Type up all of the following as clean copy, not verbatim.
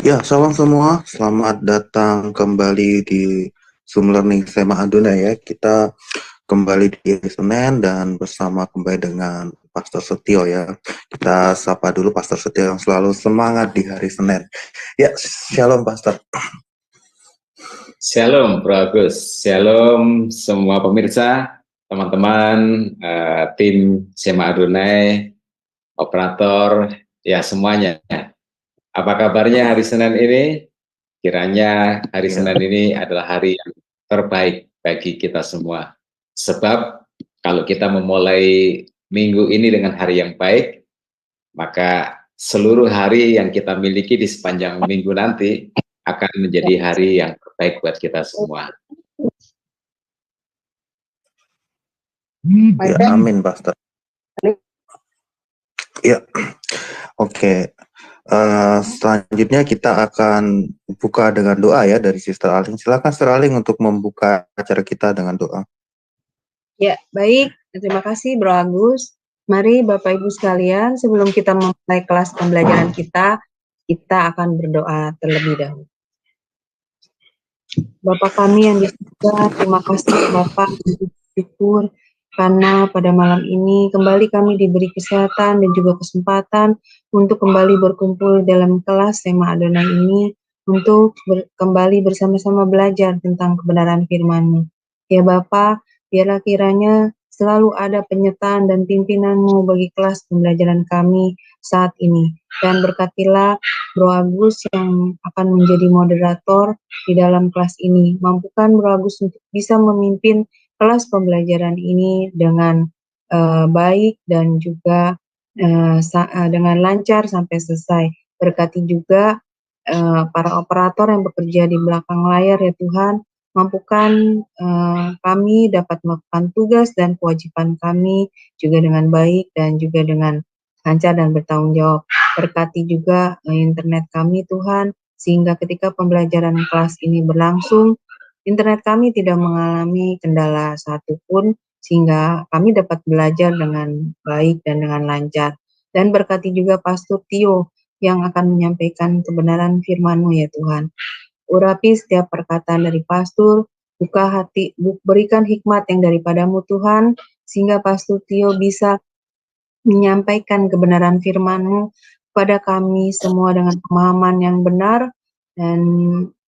Ya, salam semua. Selamat datang kembali di Zoom Learning SMA Aduna ya. Kita kembali di hari Senin dan bersama kembali dengan Pastor Setio ya. Kita sapa dulu Pastor Setio yang selalu semangat di hari Senin. Ya, shalom Pastor. Shalom Bro Agus, shalom semua pemirsa, teman-teman, tim SMA Adonai, operator, ya semuanya. Apa kabarnya hari Senin ini? Kiranya hari Senin ini adalah hari yang terbaik bagi kita semua. Sebab kalau kita memulai minggu ini dengan hari yang baik, maka seluruh hari yang kita miliki di sepanjang minggu nanti akan menjadi hari yang terbaik buat kita semua. Ya, amin, Pastor. Ya, oke. Selanjutnya kita akan buka dengan doa ya dari Sister Aling. Silakan Sister Aling untuk membuka acara kita dengan doa. Ya, baik. Terima kasih Bro Agus. Mari Bapak Ibu sekalian, sebelum kita memulai kelas pembelajaran kita akan berdoa terlebih dahulu. Bapak kami yang di surga, terima kasih Bapak, syukur karena pada malam ini kembali kami diberi kesehatan dan juga kesempatan untuk kembali berkumpul dalam kelas SMA Adonai ini untuk kembali bersama-sama belajar tentang kebenaran firman-Mu. Ya Bapak, biarlah kiranya selalu ada penyertaan dan pimpinan-Mu bagi kelas pembelajaran kami saat ini. Dan berkatilah Bro Agus yang akan menjadi moderator di dalam kelas ini. Mampukan Bro Agus untuk bisa memimpin kelas pembelajaran ini dengan baik dan juga dengan lancar sampai selesai. Berkati juga para operator yang bekerja di belakang layar ya Tuhan. Mampukan kami dapat melakukan tugas dan kewajiban kami juga dengan baik dan juga dengan lancar dan bertanggung jawab. Berkati juga internet kami Tuhan, sehingga ketika pembelajaran kelas ini berlangsung, internet kami tidak mengalami kendala satupun, sehingga kami dapat belajar dengan baik dan dengan lancar. Dan berkati juga Pastor Tio yang akan menyampaikan kebenaran firman-Mu ya Tuhan. Urapi setiap perkataan dari Pastor, buka hati, berikan hikmat yang daripada-Mu Tuhan, sehingga Pastor Tio bisa menyampaikan kebenaran firman-Mu kepada kami semua dengan pemahaman yang benar, dan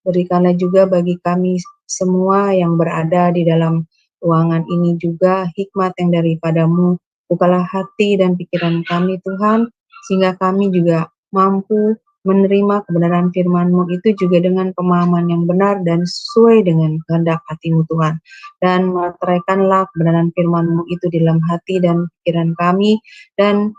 berikanlah juga bagi kami semua yang berada di dalam ruangan ini juga hikmat yang daripada-Mu. Bukalah hati dan pikiran kami Tuhan, sehingga kami juga mampu menerima kebenaran firman-Mu itu juga dengan pemahaman yang benar dan sesuai dengan kehendak hati-Mu Tuhan. Dan meteraikanlah kebenaran firman-Mu itu di dalam hati dan pikiran kami, dan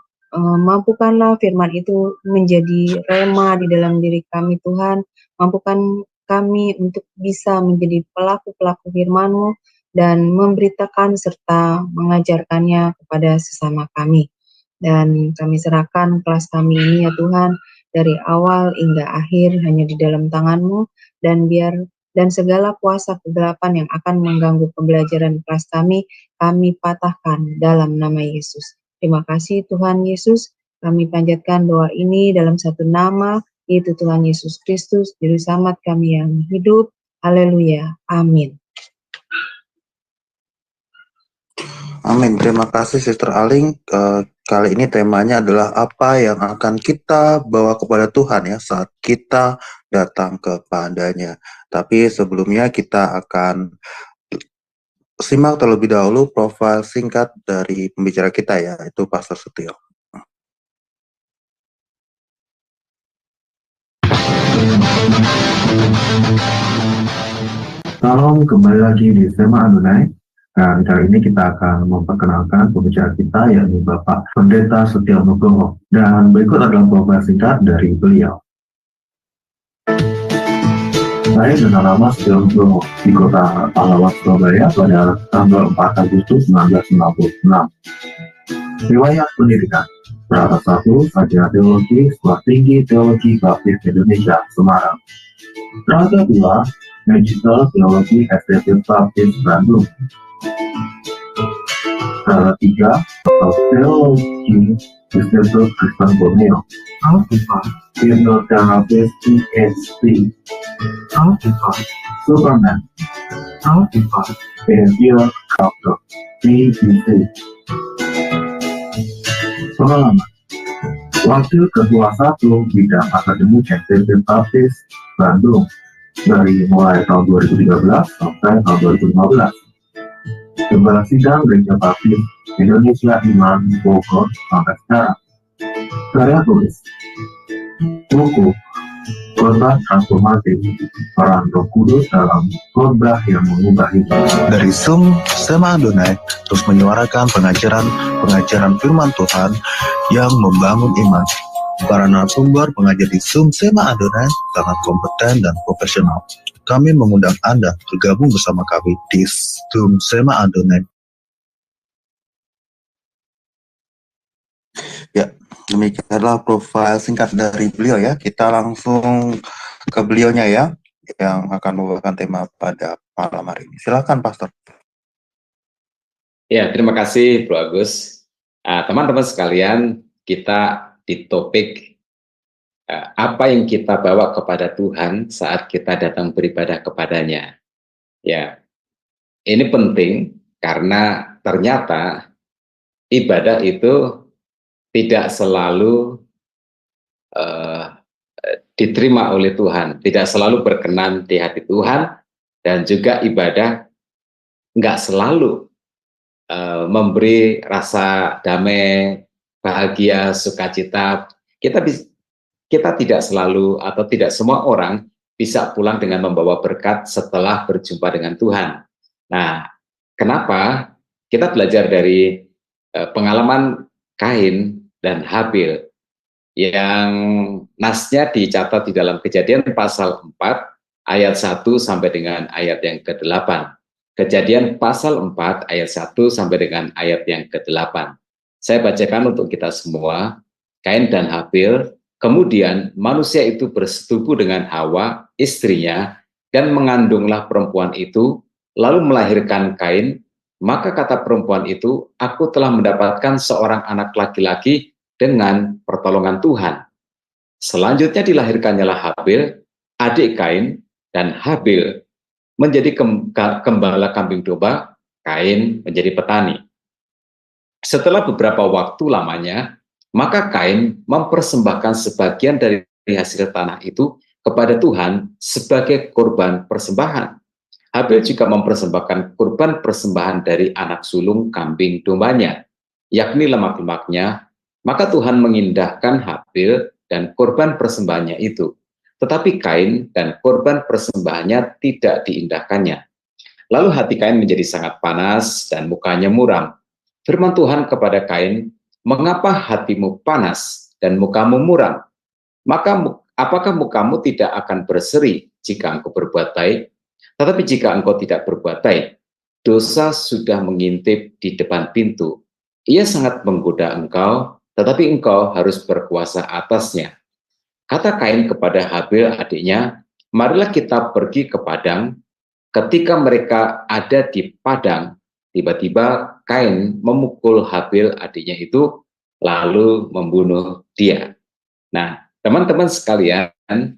mampukanlah firman itu menjadi rema di dalam diri kami Tuhan. Mampukan kami untuk bisa menjadi pelaku-pelaku firman-Mu dan memberitakan serta mengajarkannya kepada sesama kami. Dan kami serahkan kelas kami ini ya Tuhan, dari awal hingga akhir hanya di dalam tangan-Mu, dan segala kuasa kegelapan yang akan mengganggu pembelajaran kelas kami patahkan dalam nama Yesus. Terima kasih Tuhan Yesus, kami panjatkan doa ini dalam satu nama, yaitu Tuhan Yesus Kristus, Juru Selamat kami yang hidup. Haleluya. Amin. Amin. Terima kasih Sister Aling. Kali ini temanya adalah apa yang akan kita bawa kepada Tuhan ya saat kita datang kepadanya. Tapi sebelumnya kita akan simak terlebih dahulu profil singkat dari pembicara kita ya, itu Pastor Setio. Salam, kembali lagi di SMA Adonai. Dan kali ini kita akan memperkenalkan pembicara kita, yakni Bapak Pendeta Setio Nugroho. Dan berikut adalah profil singkat dari beliau. Saya dengan nama Setio Nugroho di kota Pahlawan, Surabaya pada tanggal 4 Agustus 1996. Riwayat pendidikan: Prata 1, Sarjana Teologi, Sekolah Tinggi Teologi Baptis Indonesia, Semarang. Prata 2, Magister Teologi STT Baptis Bandung. Prata 3, Teologi Dissensus Kristen Borneo, Alpha, Hipnoterapis PhD, Alpha, Superman, Alpha, Behavior Doctor, BBC. Pengalaman Wakil Ketua 1 Bidang Akademik SMP Baptis Bandung dari mulai tahun 2013 sampai tahun 2015. Gembala Sidang Gereja Baptis Indonesia Iman Bogor sampai sekarang. Karya tulis buku Khotbah Transformatif Peran Roh Kudus dalam Khotbah yang Mengubah Hidup. Dari Zoom Sema Adonai terus menyuarakan pengajaran firman Tuhan yang membangun iman. Para narasumber pengajar di Zoom Sema Adonai sangat kompeten dan profesional. Kami mengundang Anda bergabung bersama kami di Zoom Sema Adonai. Ya, demikianlah profil singkat dari beliau ya. Kita langsung ke beliaunya ya, yang akan membawakan tema pada malam hari ini. Silakan, Pastor. Ya, terima kasih, Bro Agus. Teman-teman sekalian, kita di topik apa yang kita bawa kepada Tuhan saat kita datang beribadah kepadanya. Ya, ini penting karena ternyata ibadah itu tidak selalu diterima oleh Tuhan, tidak selalu berkenan di hati Tuhan, dan juga ibadah nggak selalu memberi rasa damai, bahagia, sukacita. Kita tidak selalu atau tidak semua orang bisa pulang dengan membawa berkat setelah berjumpa dengan Tuhan. Nah, kenapa? Kita belajar dari pengalaman Kain dan Habil yang nasnya dicatat di dalam Kejadian pasal 4 ayat 1 sampai dengan ayat yang ke-8. Kejadian pasal 4 ayat 1 sampai dengan ayat yang ke-8. Saya bacakan untuk kita semua. Kain dan Habil, kemudian manusia itu bersetubuh dengan Hawa, istrinya, dan mengandunglah perempuan itu, lalu melahirkan Kain. Maka kata perempuan itu, aku telah mendapatkan seorang anak laki-laki dengan pertolongan Tuhan. Selanjutnya dilahirkannyalah Habil, adik Kain, dan Habil menjadi gembala kambing domba, Kain menjadi petani. Setelah beberapa waktu lamanya, maka Kain mempersembahkan sebagian dari hasil tanah itu kepada Tuhan sebagai korban persembahan. Habil juga mempersembahkan kurban persembahan dari anak sulung kambing dombanya, yakni lemak-lemaknya. Maka Tuhan mengindahkan Habil dan korban persembahannya itu. Tetapi Kain dan korban persembahannya tidak diindahkannya. Lalu hati Kain menjadi sangat panas dan mukanya muram. Firman Tuhan kepada Kain, mengapa hatimu panas dan mukamu muram? Maka apakah mukamu tidak akan berseri jika engkau berbuat baik? Tetapi jika engkau tidak berbuat baik, dosa sudah mengintip di depan pintu. Ia sangat menggoda engkau, tetapi engkau harus berkuasa atasnya. Kata Kain kepada Habil adiknya, marilah kita pergi ke padang. Ketika mereka ada di padang, tiba-tiba Kain memukul Habil adiknya itu, lalu membunuh dia. Nah, teman-teman sekalian,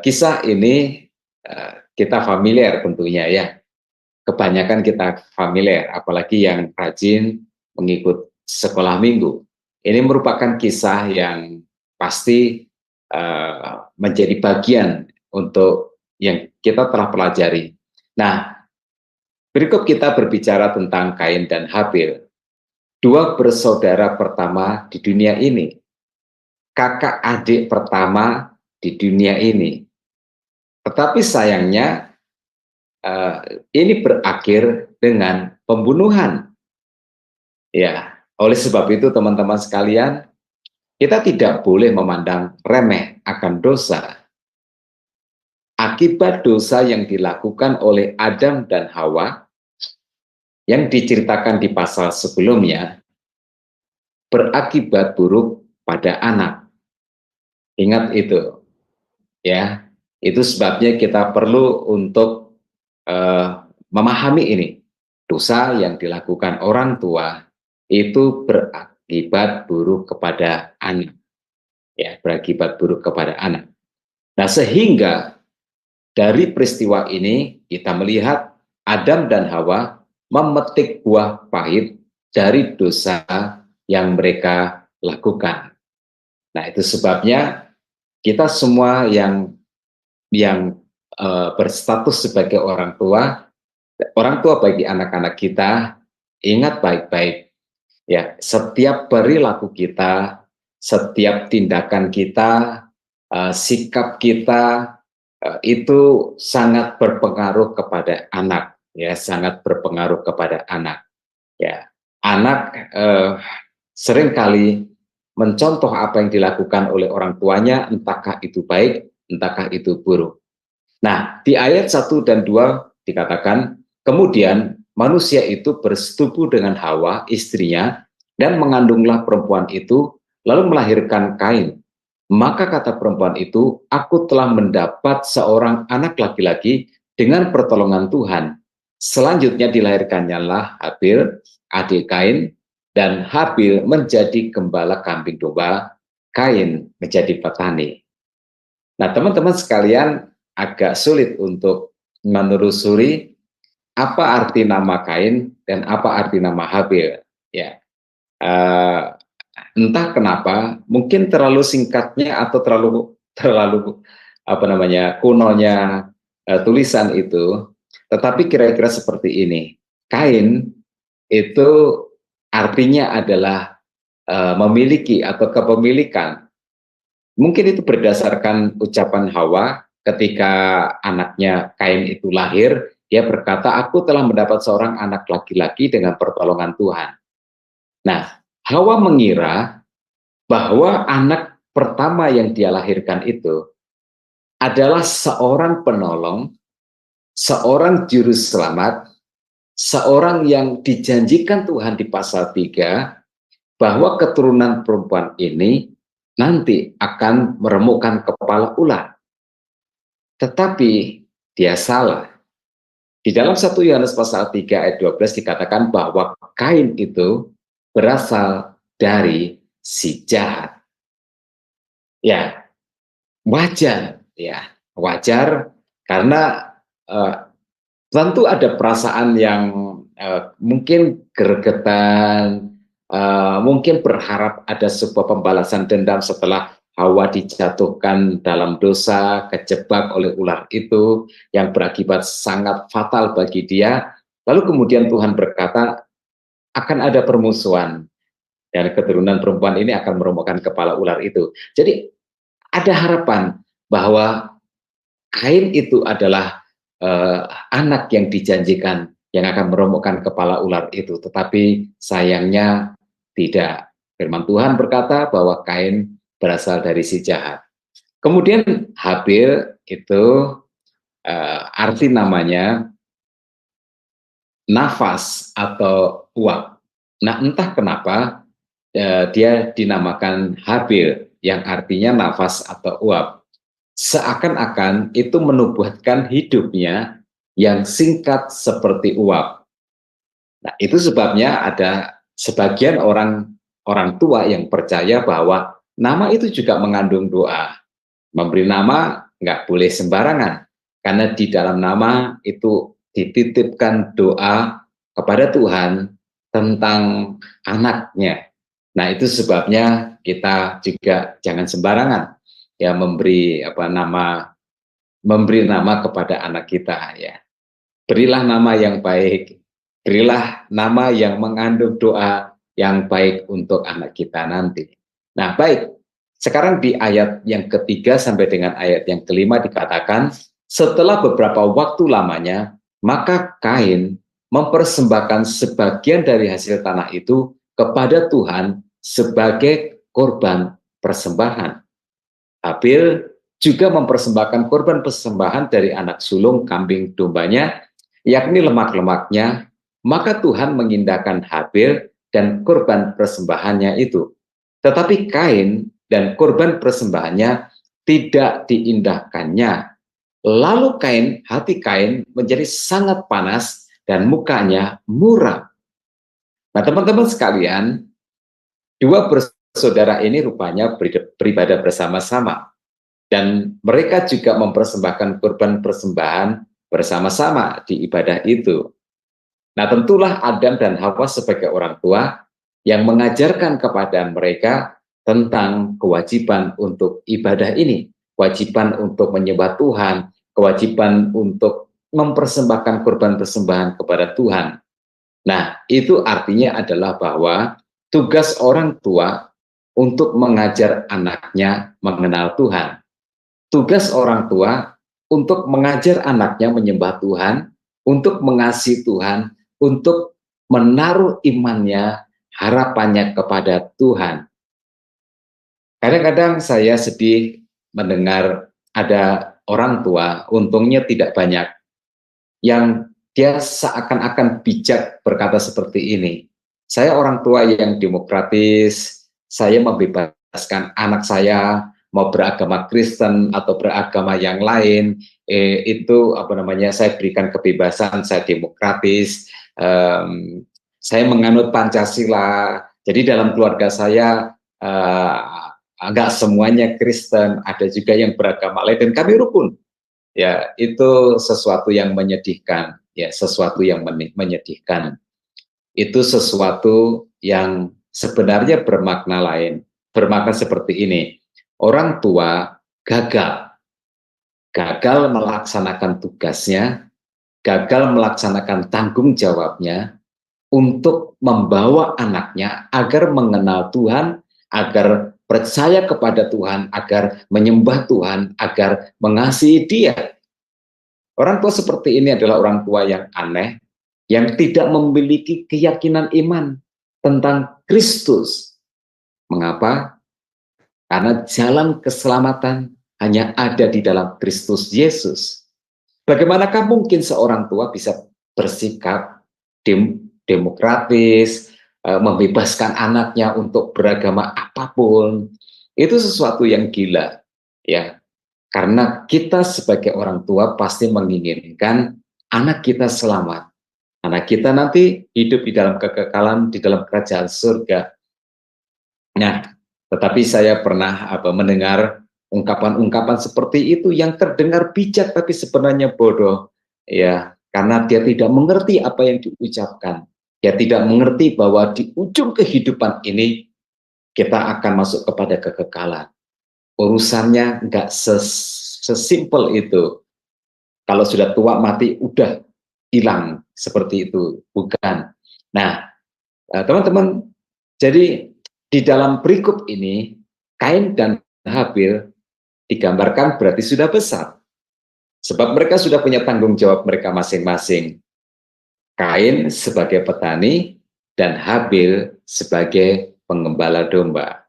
kisah ini kita familiar tentunya ya. Kebanyakan kita familiar, apalagi yang rajin mengikut sekolah minggu. Ini merupakan kisah yang pasti menjadi bagian untuk yang kita telah pelajari. Nah, berikut kita berbicara tentang Kain dan Habil, dua bersaudara pertama di dunia ini, kakak adik pertama di dunia ini. Tetapi sayangnya ini berakhir dengan pembunuhan. Ya, oleh sebab itu teman-teman sekalian, kita tidak boleh memandang remeh akan dosa. Akibat dosa yang dilakukan oleh Adam dan Hawa yang diceritakan di pasal sebelumnya berakibat buruk pada anak. Ingat itu. Ya. Itu sebabnya kita perlu untuk memahami ini. Dosa yang dilakukan orang tua itu berakibat buruk kepada anak. Ya, berakibat buruk kepada anak. Nah, sehingga dari peristiwa ini kita melihat Adam dan Hawa memetik buah pahit dari dosa yang mereka lakukan. Nah, itu sebabnya kita semua yang berstatus sebagai orang tua bagi anak-anak kita, ingat baik-baik ya, setiap perilaku kita, setiap tindakan kita, sikap kita itu sangat berpengaruh kepada anak, ya, sangat berpengaruh kepada anak. Ya, anak seringkali mencontoh apa yang dilakukan oleh orang tuanya, entahkah itu baik, entahkah itu buruk. Nah, di ayat 1 dan 2 dikatakan, kemudian manusia itu bersetubuh dengan Hawa, istrinya, dan mengandunglah perempuan itu, lalu melahirkan Kain. Maka kata perempuan itu, aku telah mendapat seorang anak laki-laki dengan pertolongan Tuhan. Selanjutnya dilahirkannya lah Habil, adik Kain, dan Habil menjadi gembala kambing domba, Kain menjadi petani. Nah, teman-teman sekalian, agak sulit untuk menelusuri apa arti nama Kain dan apa arti nama Habil. Ya, entah kenapa, mungkin terlalu singkatnya atau terlalu kunonya tulisan itu. Tetapi kira-kira seperti ini. Kain itu artinya adalah memiliki atau kepemilikan. Mungkin itu berdasarkan ucapan Hawa ketika anaknya Kain itu lahir, dia berkata, aku telah mendapat seorang anak laki-laki dengan pertolongan Tuhan. Nah, Hawa mengira bahwa anak pertama yang dia lahirkan itu adalah seorang penolong, seorang juru selamat, seorang yang dijanjikan Tuhan di pasal 3, bahwa keturunan perempuan ini nanti akan meremukkan kepala ular. Tetapi dia salah. Di dalam 1 Yohanes pasal 3 ayat 12 dikatakan bahwa Kain itu berasal dari si jahat. Ya, wajar, ya, wajar karena tentu ada perasaan yang mungkin gregetan, mungkin berharap ada sebuah pembalasan dendam setelah Hawa dijatuhkan dalam dosa, kejebak oleh ular itu yang berakibat sangat fatal bagi dia. Lalu kemudian Tuhan berkata, akan ada permusuhan dan keturunan perempuan ini akan meremukkan kepala ular itu. Jadi ada harapan bahwa Kain itu adalah anak yang dijanjikan yang akan meremukkan kepala ular itu. Tetapi sayangnya tidak. Firman Tuhan berkata bahwa Kain berasal dari si jahat. Kemudian Habil itu arti namanya nafas atau uap. Nah, entah kenapa dia dinamakan Habil yang artinya nafas atau uap. Seakan-akan itu menubuatkan hidupnya yang singkat seperti uap. Nah, itu sebabnya ada sebagian orang tua yang percaya bahwa nama itu juga mengandung doa. Memberi nama nggak boleh sembarangan, karena di dalam nama itu dititipkan doa kepada Tuhan tentang anaknya. Nah, itu sebabnya kita juga jangan sembarangan ya memberi nama kepada anak kita ya. Berilah nama yang baik, berilah nama yang mengandung doa yang baik untuk anak kita nanti. Nah, baik. Sekarang di ayat yang ketiga sampai dengan ayat yang kelima dikatakan, setelah beberapa waktu lamanya, maka Kain mempersembahkan sebagian dari hasil tanah itu kepada Tuhan sebagai korban persembahan. Habil juga mempersembahkan korban persembahan dari anak sulung kambing dombanya, yakni lemak-lemaknya, maka Tuhan mengindahkan Habil dan korban persembahannya itu. Tetapi Kain dan korban persembahannya tidak diindahkannya. Lalu hati Kain menjadi sangat panas dan mukanya muram. Nah, teman-teman sekalian, Dua bersaudara ini rupanya beribadah bersama-sama. Dan mereka juga mempersembahkan kurban persembahan bersama-sama di ibadah itu. Nah, tentulah Adam dan Hawa sebagai orang tua yang mengajarkan kepada mereka tentang kewajiban untuk ibadah ini, kewajiban untuk menyembah Tuhan, kewajiban untuk mempersembahkan kurban persembahan kepada Tuhan. Nah, itu artinya adalah bahwa tugas orang tua untuk mengajar anaknya mengenal Tuhan. Tugas orang tua untuk mengajar anaknya menyembah Tuhan, untuk mengasihi Tuhan, untuk menaruh imannya, harapannya kepada Tuhan. Kadang-kadang saya sedih mendengar ada orang tua, untungnya tidak banyak, yang dia seakan-akan bijak berkata seperti ini. Saya orang tua yang demokratis, saya membebaskan anak saya mau beragama Kristen atau beragama yang lain, itu apa namanya, saya berikan kebebasan, saya demokratis, saya menganut Pancasila. Jadi dalam keluarga saya enggak semuanya Kristen, ada juga yang beragama lain dan kami rukun. Ya, itu sesuatu yang menyedihkan, ya, sesuatu yang menyedihkan. Itu sesuatu yang sebenarnya bermakna lain, bermakna seperti ini. Orang tua gagal melaksanakan tugasnya, gagal melaksanakan tanggung jawabnya untuk membawa anaknya agar mengenal Tuhan, agar percaya kepada Tuhan, agar menyembah Tuhan, agar mengasihi Dia. Orang tua seperti ini adalah orang tua yang aneh, yang tidak memiliki keyakinan iman tentang Kristus. Mengapa? Karena jalan keselamatan hanya ada di dalam Kristus Yesus. Bagaimanakah mungkin seorang tua bisa bersikap demokratis, membebaskan anaknya untuk beragama apapun? Itu sesuatu yang gila, ya. Karena kita sebagai orang tua pasti menginginkan anak kita selamat. Anak kita nanti hidup di dalam kekekalan, di dalam kerajaan surga. Nah, tetapi saya pernah mendengar ungkapan-ungkapan seperti itu yang terdengar bijak tapi sebenarnya bodoh, ya, karena dia tidak mengerti apa yang diucapkan. Dia tidak mengerti bahwa di ujung kehidupan ini kita akan masuk kepada kekekalan. Urusannya nggak sesimpel itu. Kalau sudah tua mati udah hilang seperti itu, bukan. Nah, teman-teman, jadi di dalam perikop ini Kain dan Habil digambarkan berarti sudah besar, sebab mereka sudah punya tanggung jawab mereka masing-masing. Kain sebagai petani dan Habil sebagai pengembala domba.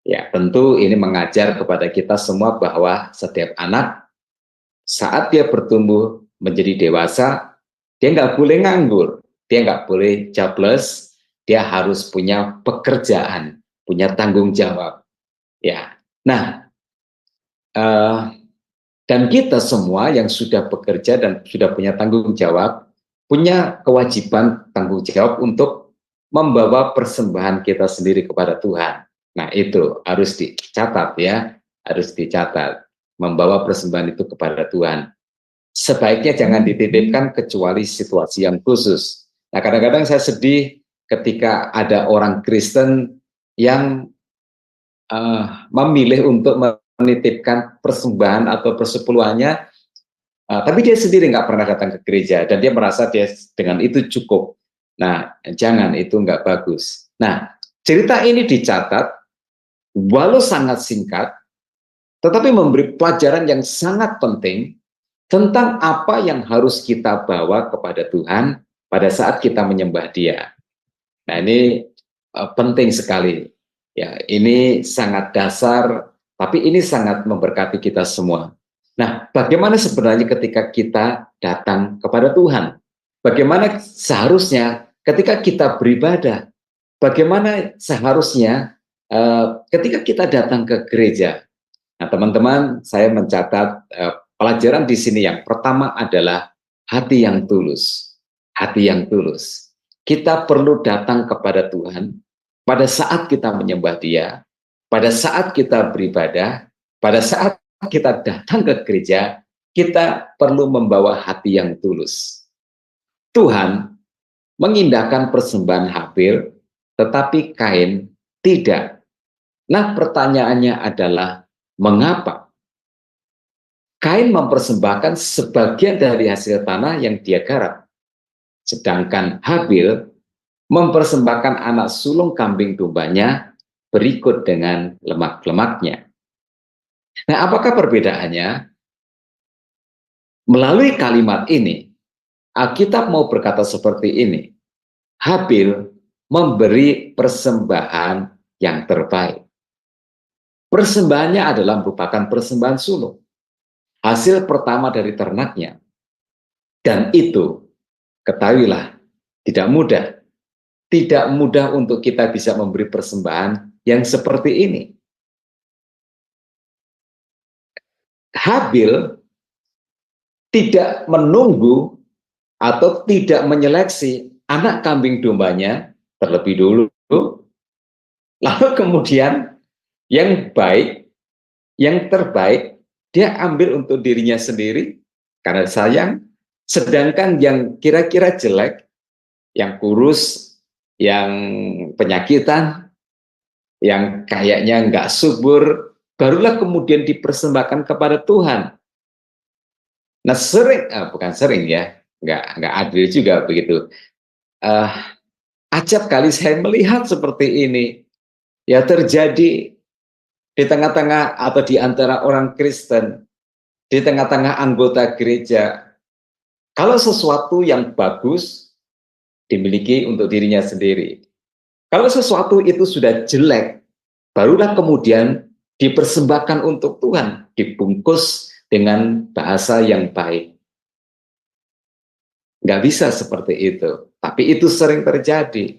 Ya, tentu ini mengajar kepada kita semua bahwa setiap anak saat dia bertumbuh menjadi dewasa, dia nggak boleh nganggur, dia nggak boleh jobless, dia harus punya pekerjaan, punya tanggung jawab. Ya, nah, dan kita semua yang sudah bekerja dan sudah punya tanggung jawab, punya kewajiban tanggung jawab untuk membawa persembahan kita sendiri kepada Tuhan. Nah, itu harus dicatat, ya, harus dicatat, membawa persembahan itu kepada Tuhan. Sebaiknya jangan dititipkan kecuali situasi yang khusus. Nah, kadang-kadang saya sedih ketika ada orang Kristen yang memilih untuk menitipkan persembahan atau persepuluhannya, tapi dia sendiri nggak pernah datang ke gereja dan dia merasa dia dengan itu cukup. Nah, jangan, itu nggak bagus. Nah, cerita ini dicatat walau sangat singkat, tetapi memberi pelajaran yang sangat penting tentang apa yang harus kita bawa kepada Tuhan pada saat kita menyembah Dia. Nah, ini penting sekali. Ya, ini sangat dasar, tapi ini sangat memberkati kita semua. Nah, bagaimana sebenarnya ketika kita datang kepada Tuhan? Bagaimana seharusnya ketika kita beribadah? Bagaimana seharusnya ketika kita datang ke gereja? Nah, teman-teman, saya mencatat pelajaran di sini yang pertama adalah hati yang tulus. Hati yang tulus. Kita perlu datang kepada Tuhan pada saat kita menyembah Dia, pada saat kita beribadah, pada saat kita datang ke gereja, kita perlu membawa hati yang tulus. Tuhan mengindahkan persembahan Habil, tetapi Kain tidak. Nah, pertanyaannya adalah, mengapa? Kain mempersembahkan sebagian dari hasil tanah yang dia garap, sedangkan Habil mempersembahkan anak sulung kambing dombanya berikut dengan lemak-lemaknya. Nah, apakah perbedaannya? Melalui kalimat ini, Alkitab mau berkata seperti ini, Habil memberi persembahan yang terbaik. Persembahannya adalah merupakan persembahan sulung, hasil pertama dari ternaknya. Dan itu, ketahuilah, tidak mudah. Tidak mudah untuk kita bisa memberi persembahan yang seperti ini. Habil tidak menunggu atau tidak menyeleksi anak kambing dombanya terlebih dulu, lalu kemudian yang baik, yang terbaik, dia ambil untuk dirinya sendiri karena sayang, sedangkan yang kira-kira jelek, yang kurus, yang penyakitan, yang kayaknya nggak subur, barulah kemudian dipersembahkan kepada Tuhan. Nah, bukan sering ya, nggak adil juga begitu. Acap kali saya melihat seperti ini, ya terjadi di tengah-tengah atau di antara orang Kristen, di tengah-tengah anggota gereja. Kalau sesuatu yang bagus dimiliki untuk dirinya sendiri. Kalau sesuatu itu sudah jelek, barulah kemudian dipersembahkan untuk Tuhan, dibungkus dengan bahasa yang baik. Nggak bisa seperti itu. Tapi itu sering terjadi.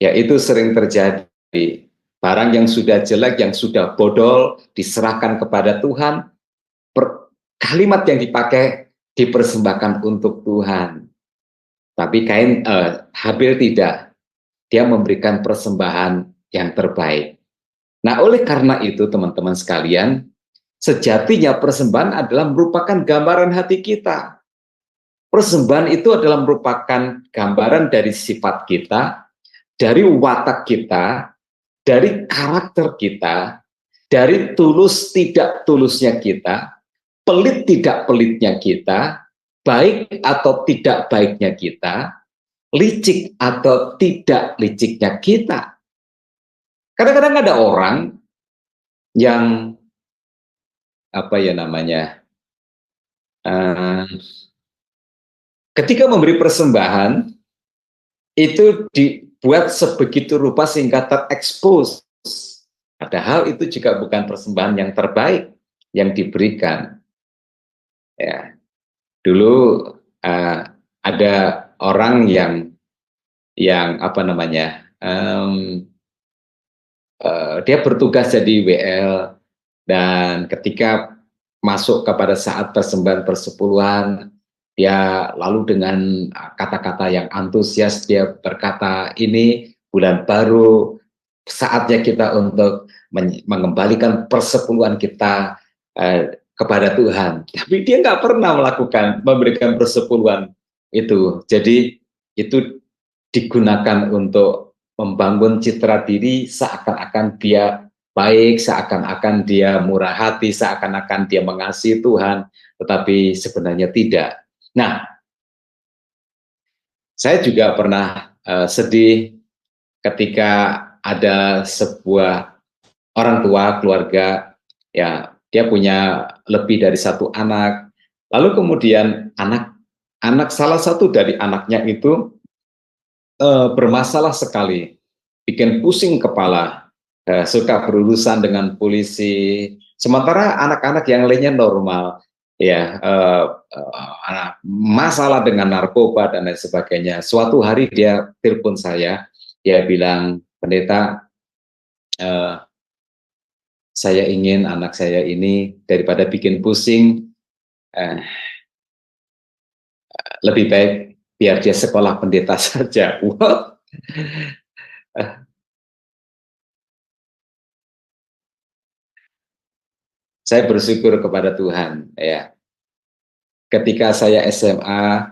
Ya, itu sering terjadi. Barang yang sudah jelek, yang sudah bodol, diserahkan kepada Tuhan. Kalimat yang dipakai dipersembahkan untuk Tuhan. Tapi Habil tidak. Dia memberikan persembahan yang terbaik. Nah, oleh karena itu, teman-teman sekalian, sejatinya persembahan adalah merupakan gambaran hati kita. Persembahan itu adalah merupakan gambaran dari sifat kita, dari watak kita, dari karakter kita, dari tulus tidak tulusnya kita, pelit tidak pelitnya kita, baik atau tidak baiknya kita, licik atau tidak liciknya kita. Kadang-kadang ada orang yang ketika memberi persembahan itu dibuat sebegitu rupa sehingga terekspos. Padahal itu juga bukan persembahan yang terbaik yang diberikan. Ya, dulu ada orang yang dia bertugas jadi WL, dan ketika masuk kepada saat persembahan persepuluhan, dia lalu dengan kata-kata yang antusias dia berkata, ini bulan baru, saatnya kita untuk mengembalikan persepuluhan kita kepada Tuhan. Tapi dia nggak pernah memberikan persepuluhan itu. Jadi itu digunakan untuk membangun citra diri, seakan-akan dia baik, seakan-akan dia murah hati, seakan-akan dia mengasihi Tuhan, tetapi sebenarnya tidak. Nah, saya juga pernah sedih ketika ada sebuah orang tua, keluarga, ya dia punya lebih dari satu anak, lalu kemudian anak salah satu dari anaknya itu bermasalah sekali, bikin pusing kepala, suka berurusan dengan polisi, sementara anak-anak yang lainnya normal, ya masalah dengan narkoba dan lain sebagainya. Suatu hari dia telepon saya, dia bilang, pendeta, saya ingin anak saya ini daripada bikin pusing, lebih baik biar dia sekolah pendeta saja. saya bersyukur kepada Tuhan ya. Ketika saya SMA,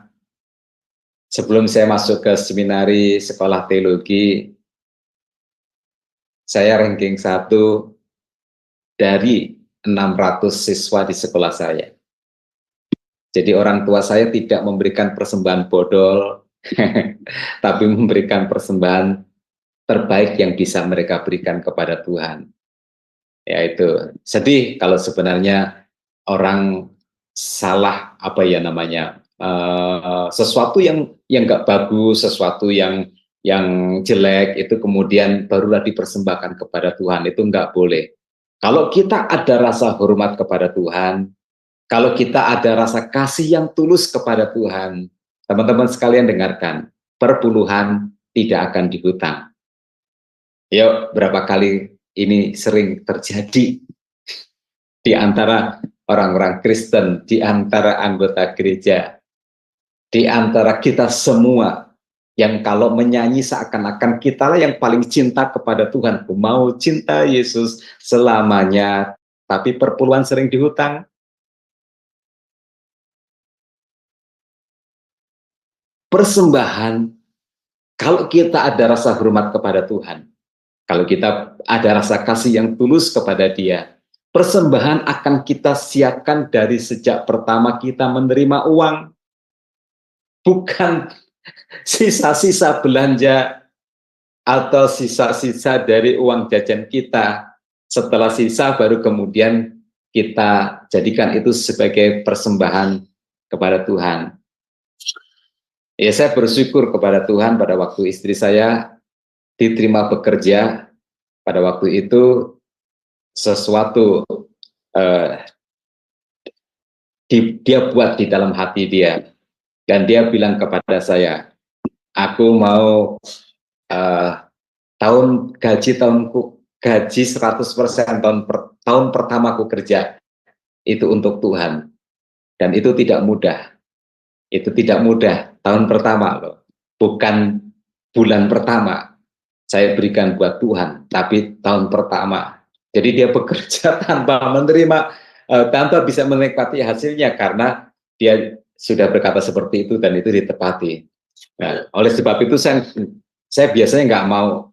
sebelum saya masuk ke seminari sekolah teologi, saya ranking 1 dari 600 siswa di sekolah saya. Jadi orang tua saya tidak memberikan persembahan bodol, tapi memberikan persembahan terbaik yang bisa mereka berikan kepada Tuhan. Yaitu sedih kalau sebenarnya orang salah sesuatu yang nggak bagus, sesuatu yang jelek itu kemudian barulah dipersembahkan kepada Tuhan, itu nggak boleh. Kalau kita ada rasa hormat kepada Tuhan, kalau kita ada rasa kasih yang tulus kepada Tuhan, teman-teman sekalian dengarkan, perpuluhan tidak akan dihutang. Yuk, berapa kali ini sering terjadi di antara orang-orang Kristen, di antara anggota gereja, di antara kita semua, yang kalau menyanyi seakan-akan kitalah yang paling cinta kepada Tuhan. Aku mau cinta Yesus selamanya, tapi perpuluhan sering dihutang. Persembahan, kalau kita ada rasa hormat kepada Tuhan, kalau kita ada rasa kasih yang tulus kepada Dia, persembahan akan kita siapkan dari sejak pertama kita menerima uang. Bukan sisa-sisa belanja atau sisa-sisa dari uang jajan kita. Setelah sisa baru kemudian kita jadikan itu sebagai persembahan kepada Tuhan. Ya, saya bersyukur kepada Tuhan pada waktu istri saya diterima bekerja. Pada waktu itu sesuatu dia buat di dalam hati dia. Dan dia bilang kepada saya, aku mau gaji 100% tahun pertama aku kerja itu untuk Tuhan. Dan itu tidak mudah. Itu tidak mudah tahun pertama loh. Bukan bulan pertama saya berikan buat Tuhan, tapi tahun pertama. Jadi dia bekerja tanpa menerima, tanpa bisa menikmati hasilnya karena dia sudah berkata seperti itu dan itu ditepati. Nah, oleh sebab itu saya biasanya nggak mau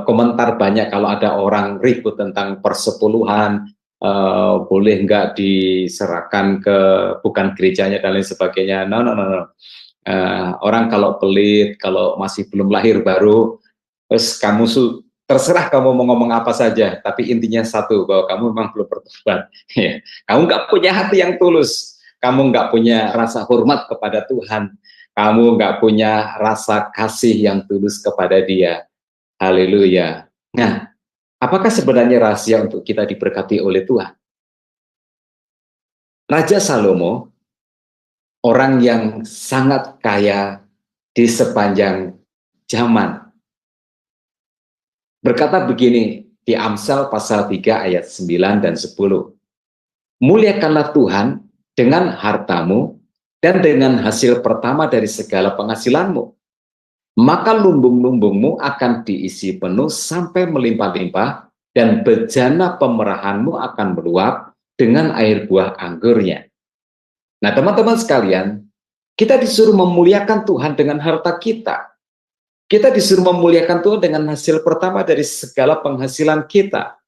komentar banyak kalau ada orang ribut tentang persepuluhan, boleh nggak diserahkan ke bukan gerejanya dan lain sebagainya. No. Orang kalau pelit, kalau masih belum lahir baru, terus kamu terserah kamu mau ngomong apa saja, tapi intinya satu, bahwa kamu memang belum bertobat. Ya. Kamu nggak punya hati yang tulus. Kamu nggak punya rasa hormat kepada Tuhan, kamu nggak punya rasa kasih yang tulus kepada Dia. Haleluya. Nah, apakah sebenarnya rahasia untuk kita diberkati oleh Tuhan? Raja Salomo, orang yang sangat kaya di sepanjang zaman, berkata begini di Amsal pasal 3 ayat 9 dan 10. Muliakanlah Tuhan dengan hartamu dan dengan hasil pertama dari segala penghasilanmu. Maka lumbung-lumbungmu akan diisi penuh sampai melimpah-limpah dan bejana pemerahanmu akan meluap dengan air buah anggurnya. Nah, teman-teman sekalian, kita disuruh memuliakan Tuhan dengan harta kita. Kita disuruh memuliakan Tuhan dengan hasil pertama dari segala penghasilan kita.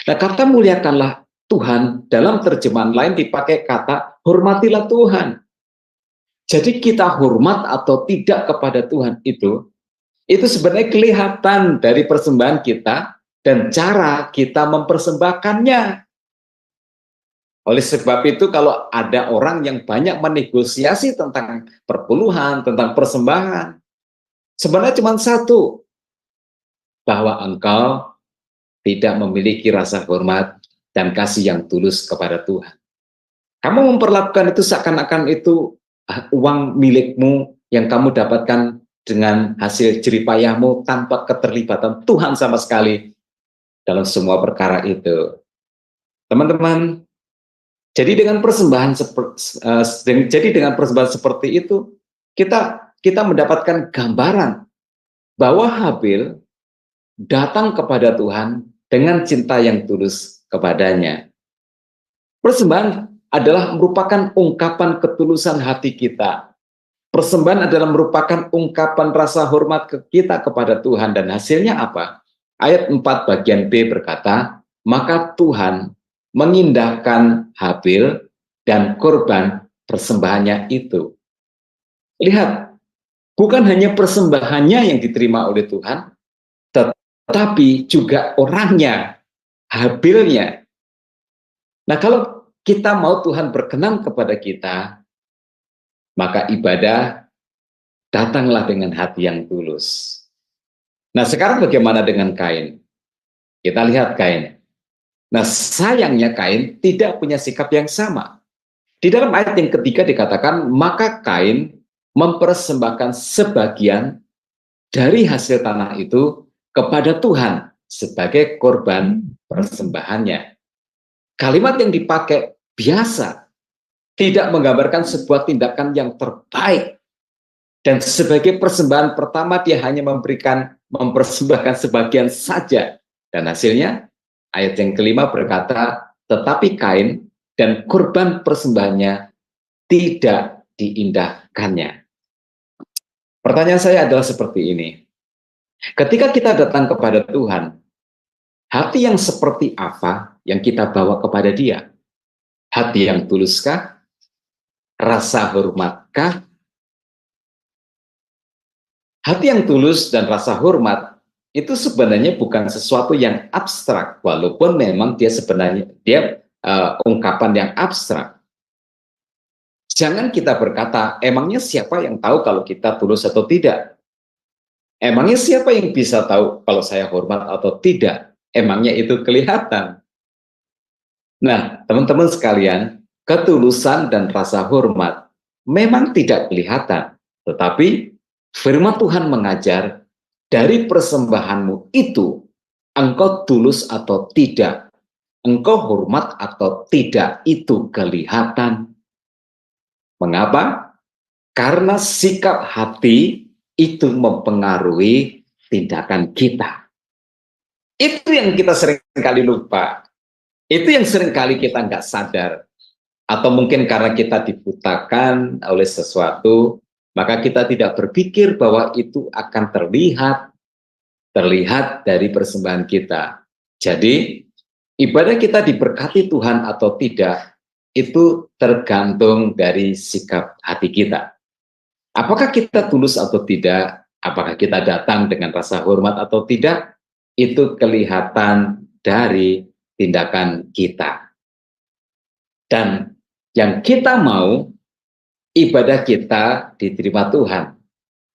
Nah, kata muliakanlah Tuhan dalam terjemahan lain dipakai kata hormatilah Tuhan. Jadi kita hormat atau tidak kepada Tuhan itu sebenarnya kelihatan dari persembahan kita dan cara kita mempersembahkannya. Oleh sebab itu kalau ada orang yang banyak menegosiasi tentang perpuluhan, tentang persembahan, sebenarnya cuma satu, bahwa engkau tidak memiliki rasa hormat dan kasih yang tulus kepada Tuhan. Kamu memperlakukan itu seakan-akan itu uang milikmu yang kamu dapatkan dengan hasil jeripayahmu tanpa keterlibatan Tuhan sama sekali dalam semua perkara itu. Teman-teman, jadi dengan persembahan seperti itu, kita mendapatkan gambaran bahwa Habil datang kepada Tuhan dengan cinta yang tulus kepadanya. Persembahan adalah merupakan ungkapan ketulusan hati kita. Persembahan adalah merupakan ungkapan rasa hormat kita kepada Tuhan, dan hasilnya apa? Ayat 4 bagian B berkata, maka Tuhan mengindahkan Habil dan korban persembahannya itu. Lihat, bukan hanya persembahannya yang diterima oleh Tuhan, tetapi juga orangnya, Habilnya. Nah, kalau kita mau Tuhan berkenan kepada kita, maka ibadah datanglah dengan hati yang tulus. Nah, sekarang bagaimana dengan Kain? Kita lihat Kain. Nah, sayangnya Kain tidak punya sikap yang sama. Di dalam ayat yang ketiga dikatakan, maka Kain mempersembahkan sebagian dari hasil tanah itu kepada Tuhan sebagai korban persembahannya. Kalimat yang dipakai biasa, tidak menggambarkan sebuah tindakan yang terbaik. Dan sebagai persembahan pertama dia hanya mempersembahkan sebagian saja. Dan hasilnya ayat yang kelima berkata, tetapi Kain dan korban persembahannya tidak diindahkannya. Pertanyaan saya adalah seperti ini. Ketika kita datang kepada Tuhan, hati yang seperti apa yang kita bawa kepada Dia? Hati yang tuluskah? Rasa hormatkah? Hati yang tulus dan rasa hormat itu sebenarnya bukan sesuatu yang abstrak, walaupun memang dia sebenarnya ungkapan yang abstrak. Jangan kita berkata, emangnya siapa yang tahu kalau kita tulus atau tidak? Emangnya siapa yang bisa tahu kalau saya hormat atau tidak? Emangnya itu kelihatan? Nah, teman-teman sekalian, ketulusan dan rasa hormat memang tidak kelihatan, tetapi firman Tuhan mengajar, dari persembahanmu itu, engkau tulus atau tidak, engkau hormat atau tidak, itu kelihatan. Mengapa? Karena sikap hati itu mempengaruhi tindakan kita. Itu yang kita seringkali lupa. Itu yang seringkali kita nggak sadar. Atau mungkin karena kita dibutakan oleh sesuatu, maka kita tidak berpikir bahwa itu akan terlihat dari persembahan kita. Jadi, ibadah kita diberkati Tuhan atau tidak, itu tergantung dari sikap hati kita. Apakah kita tulus atau tidak, apakah kita datang dengan rasa hormat atau tidak, itu kelihatan dari tindakan kita. Dan yang kita mau, ibadah kita diterima Tuhan.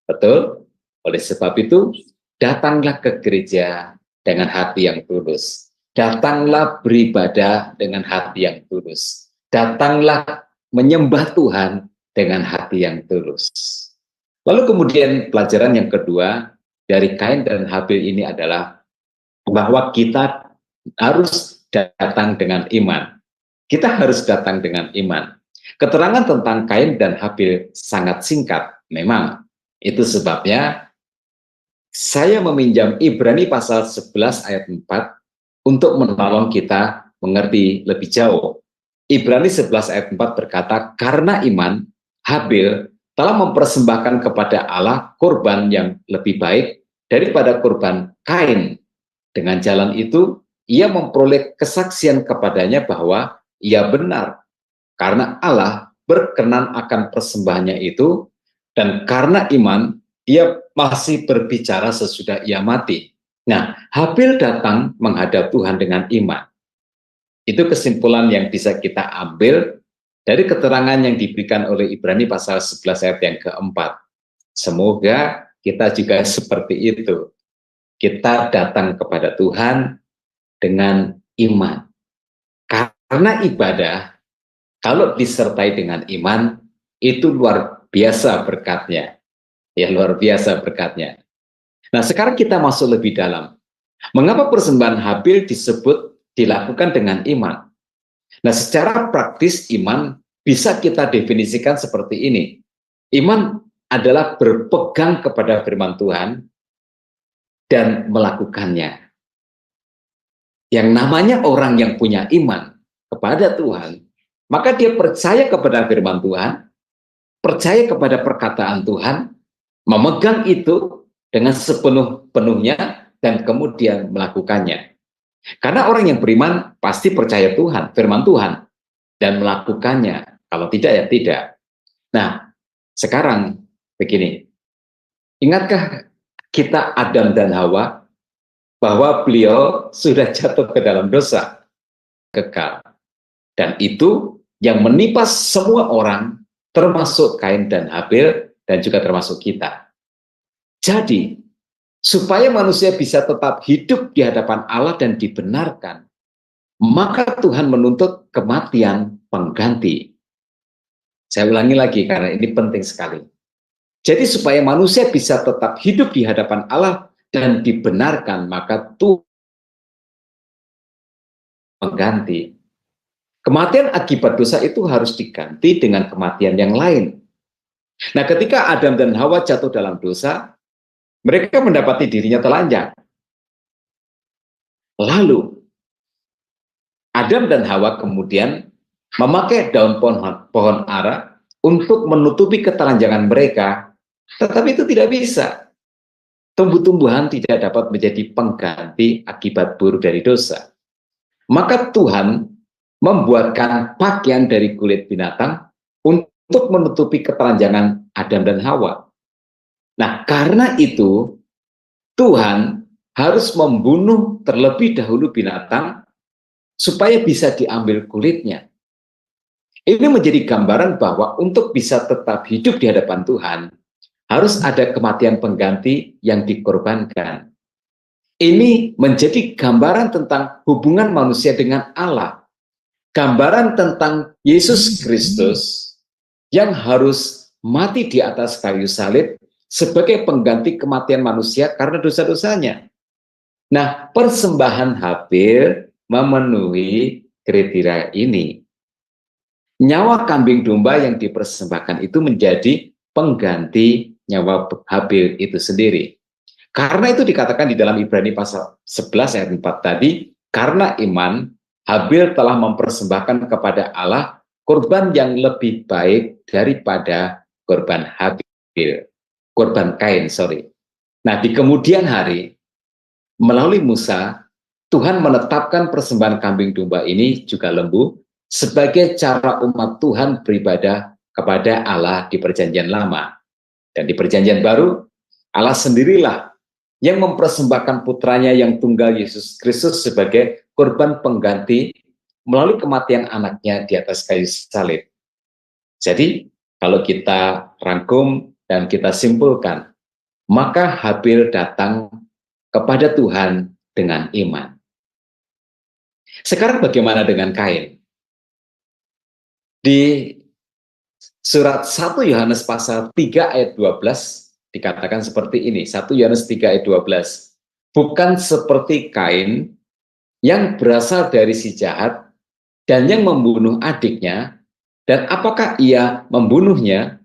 Betul? Oleh sebab itu, datanglah ke gereja dengan hati yang tulus. Datanglah beribadah dengan hati yang tulus. Datanglah menyembah Tuhan dengan hati yang tulus. Lalu kemudian pelajaran yang kedua dari Kain dan Habil ini adalah bahwa kita harus datang dengan iman. Kita harus datang dengan iman. Keterangan tentang Kain dan Habil sangat singkat. Memang itu sebabnya saya meminjam Ibrani pasal 11 ayat 4 untuk menolong kita mengerti lebih jauh. Ibrani 11 ayat 4 berkata, karena iman, Habil telah mempersembahkan kepada Allah korban yang lebih baik daripada korban Kain. Dengan jalan itu, ia memperoleh kesaksian kepadanya bahwa ia benar. Karena Allah berkenan akan persembahannya itu, dan karena iman, ia masih berbicara sesudah ia mati. Nah, Habil datang menghadap Tuhan dengan iman. Itu kesimpulan yang bisa kita ambil dari keterangan yang diberikan oleh Ibrani pasal 11 ayat yang keempat. Semoga kita juga seperti itu. Kita datang kepada Tuhan dengan iman. Karena ibadah, kalau disertai dengan iman, itu luar biasa berkatnya. Ya, luar biasa berkatnya. Nah, sekarang kita masuk lebih dalam. Mengapa persembahan Habil dilakukan dengan iman? Nah, secara praktis iman bisa kita definisikan seperti ini. Iman adalah berpegang kepada firman Tuhan dan melakukannya. Yang namanya orang yang punya iman, kepada Tuhan, maka dia percaya kepada firman Tuhan, percaya kepada perkataan Tuhan, memegang itu dengan sepenuh-penuhnya, dan kemudian melakukannya. Karena orang yang beriman pasti percaya Tuhan, firman Tuhan, dan melakukannya. Kalau tidak, ya tidak. Nah, sekarang begini, ingatkah kita Adam dan Hawa bahwa beliau sudah jatuh ke dalam dosa kekal? Dan itu yang menimpa semua orang, termasuk Kain dan Habil, dan juga termasuk kita. Jadi, supaya manusia bisa tetap hidup di hadapan Allah dan dibenarkan, maka Tuhan menuntut kematian pengganti. Saya ulangi lagi karena ini penting sekali. Jadi supaya manusia bisa tetap hidup di hadapan Allah dan dibenarkan, maka Tuhan mengganti. Kematian akibat dosa itu harus diganti dengan kematian yang lain. Nah, ketika Adam dan Hawa jatuh dalam dosa, mereka mendapati dirinya telanjang. Lalu, Adam dan Hawa kemudian memakai daun pohon ara untuk menutupi ketelanjangan mereka, tetapi itu tidak bisa. Tumbuh-tumbuhan tidak dapat menjadi pengganti akibat buruk dari dosa. Maka Tuhan membuatkan pakaian dari kulit binatang untuk menutupi ketelanjangan Adam dan Hawa. Nah, karena itu Tuhan harus membunuh terlebih dahulu binatang supaya bisa diambil kulitnya. Ini menjadi gambaran bahwa untuk bisa tetap hidup di hadapan Tuhan, harus ada kematian pengganti yang dikorbankan. Ini menjadi gambaran tentang hubungan manusia dengan Allah. Gambaran tentang Yesus Kristus yang harus mati di atas kayu salib sebagai pengganti kematian manusia karena dosa-dosanya. Nah, persembahan Habil memenuhi kriteria ini. Nyawa kambing domba yang dipersembahkan itu menjadi pengganti nyawa Habil itu sendiri. Karena itu dikatakan di dalam Ibrani pasal 11 ayat 4 tadi, karena iman Habil telah mempersembahkan kepada Allah korban yang lebih baik daripada korban Kain. Nah, di kemudian hari, melalui Musa, Tuhan menetapkan persembahan kambing domba ini juga lembu sebagai cara umat Tuhan beribadah kepada Allah di Perjanjian Lama. Dan di Perjanjian Baru, Allah sendirilah yang mempersembahkan putranya yang tunggal Yesus Kristus sebagai korban pengganti melalui kematian anaknya di atas kayu salib. Jadi, kalau kita rangkum dan kita simpulkan, maka Habil datang kepada Tuhan dengan iman. Sekarang bagaimana dengan Kain? Di surat 1 Yohanes pasal 3 ayat 12 dikatakan seperti ini, 1 Yohanes 3 ayat 12. Bukan seperti Kain yang berasal dari si jahat dan yang membunuh adiknya, dan apakah ia membunuhnya,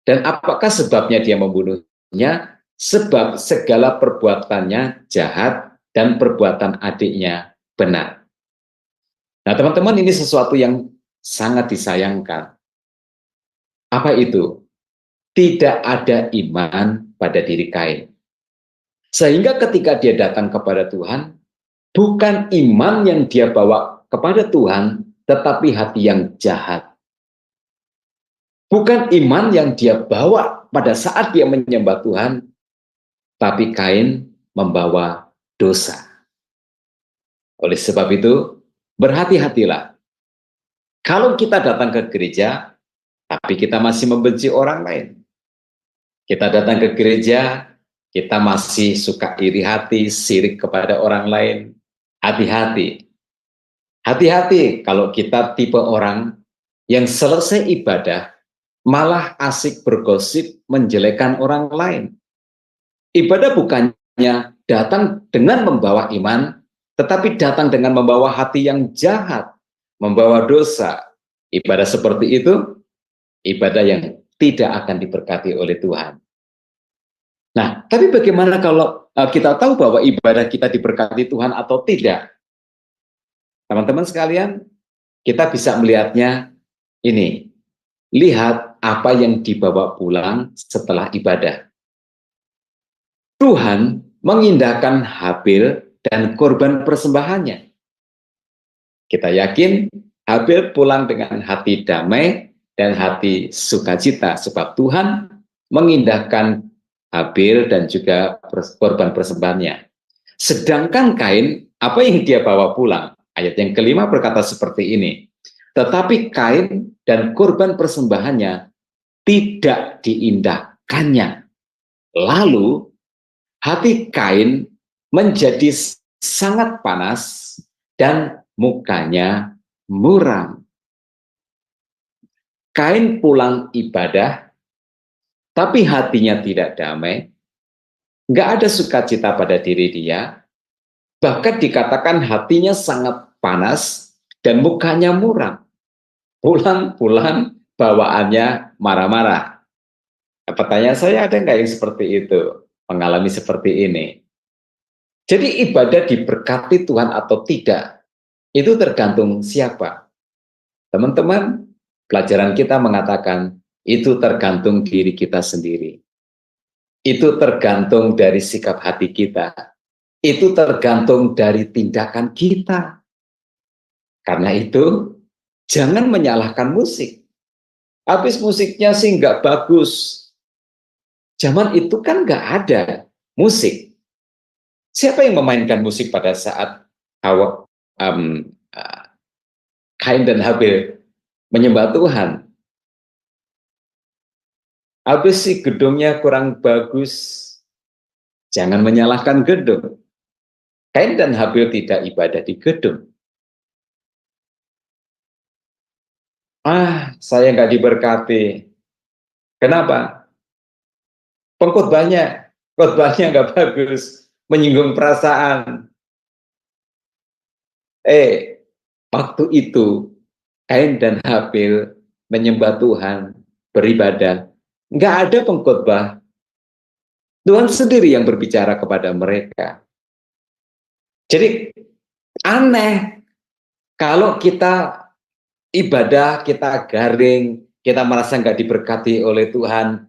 dan apakah sebabnya dia membunuhnya? Sebab segala perbuatannya jahat dan perbuatan adiknya benar. Nah, teman-teman, ini sesuatu yang sangat disayangkan. Apa itu? Tidak ada iman pada diri Kain. Sehingga ketika dia datang kepada Tuhan, bukan iman yang dia bawa kepada Tuhan, tetapi hati yang jahat. Bukan iman yang dia bawa pada saat dia menyembah Tuhan, tapi Kain membawa dosa. Oleh sebab itu, berhati-hatilah. Kalau kita datang ke gereja, tapi kita masih membenci orang lain. Kita datang ke gereja, kita masih suka iri hati, sirik kepada orang lain. Hati-hati. Hati-hati kalau kita tipe orang yang selesai ibadah, malah asik bergosip menjelekan orang lain. Ibadah bukannya datang dengan membawa iman, tetapi datang dengan membawa hati yang jahat, membawa dosa. Ibadah seperti itu, ibadah yang tidak akan diberkati oleh Tuhan. Nah, tapi bagaimana kalau kita tahu bahwa ibadah kita diberkati Tuhan atau tidak? Teman-teman sekalian, kita bisa melihatnya ini. Lihat apa yang dibawa pulang setelah ibadah. Tuhan mengindahkan Habil dan korban persembahannya. Kita yakin Habil pulang dengan hati damai dan hati sukacita, sebab Tuhan mengindahkan Habil dan juga korban persembahannya. Sedangkan Kain, apa yang dia bawa pulang? Ayat yang kelima berkata seperti ini. Tetapi Kain dan korban persembahannya tidak diindahkannya. Lalu hati Kain menjadi sangat panas dan mukanya muram. Kain pulang ibadah, tapi hatinya tidak damai. Nggak ada sukacita pada diri dia. Bahkan dikatakan hatinya sangat panas dan mukanya muram. Pulang-pulang bawaannya marah-marah. Pertanyaan saya, ada nggak yang seperti itu? Mengalami seperti ini. Jadi ibadah diberkati Tuhan atau tidak, itu tergantung siapa. Teman-teman, pelajaran kita mengatakan itu tergantung diri kita sendiri. Itu tergantung dari sikap hati kita. Itu tergantung dari tindakan kita. Karena itu, jangan menyalahkan musik. Habis musiknya sih nggak bagus. Zaman itu kan nggak ada musik. Siapa yang memainkan musik pada saat Kain dan Habil menyembah Tuhan? Habis sih gedungnya kurang bagus. Jangan menyalahkan gedung. Kain dan Habil tidak ibadah di gedung. Saya nggak diberkati. Kenapa? Khotbahnya nggak bagus, menyinggung perasaan. Waktu itu Kain dan Habil menyembah Tuhan, beribadah. Nggak ada pengkhotbah. Tuhan sendiri yang berbicara kepada mereka. Jadi aneh kalau kita ibadah, kita garing, kita merasa nggak diberkati oleh Tuhan,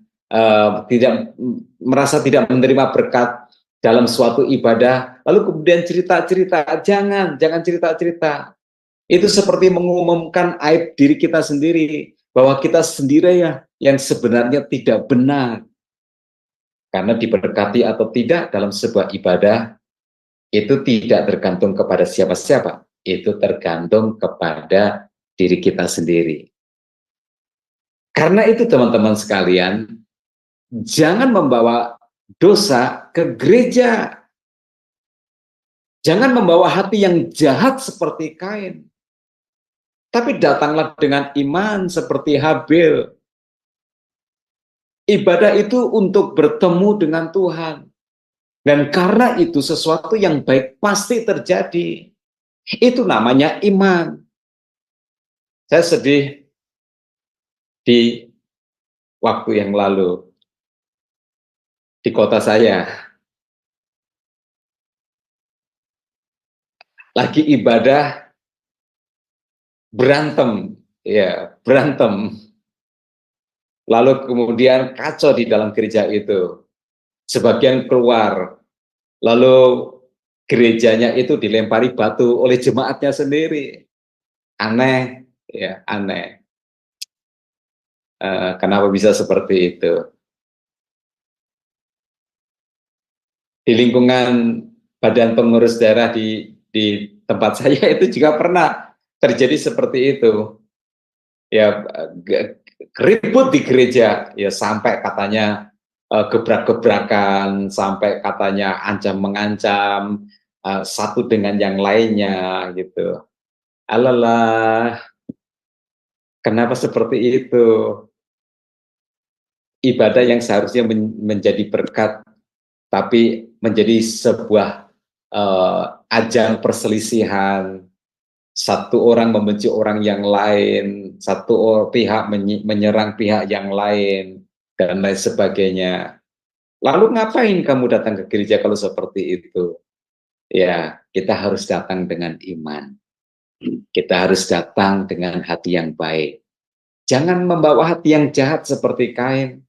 tidak merasa tidak menerima berkat dalam suatu ibadah, lalu kemudian cerita-cerita. Jangan cerita-cerita. Itu seperti mengumumkan aib diri kita sendiri, bahwa kita sendiri ya yang sebenarnya tidak benar. Karena diberkati atau tidak dalam sebuah ibadah, itu tidak tergantung kepada siapa-siapa. Itu tergantung kepada diri kita sendiri. Karena itu teman-teman sekalian, jangan membawa dosa ke gereja. Jangan membawa hati yang jahat seperti Kain. Tapi datanglah dengan iman seperti Habil. Ibadah itu untuk bertemu dengan Tuhan. Dan karena itu sesuatu yang baik pasti terjadi. Itu namanya iman. Saya sedih di waktu yang lalu di kota saya. Lagi ibadah berantem. Lalu kemudian kacau di dalam gereja itu. Sebagian keluar. Lalu gerejanya itu dilempari batu oleh jemaatnya sendiri. Aneh, ya aneh. Kenapa bisa seperti itu? Di lingkungan badan pengurus daerah di tempat saya itu juga pernah terjadi seperti itu. Ya ribut di gereja, ya sampai katanya gebrak-gebrakan, sampai katanya ancam-mengancam satu dengan yang lainnya gitu. Alalah, kenapa seperti itu? Ibadah yang seharusnya menjadi berkat, tapi menjadi sebuah ajang perselisihan. Satu orang membenci orang yang lain, satu pihak menyerang pihak yang lain, dan lain sebagainya. Lalu ngapain kamu datang ke gereja kalau seperti itu? Ya, kita harus datang dengan iman. Kita harus datang dengan hati yang baik. Jangan membawa hati yang jahat seperti Kain.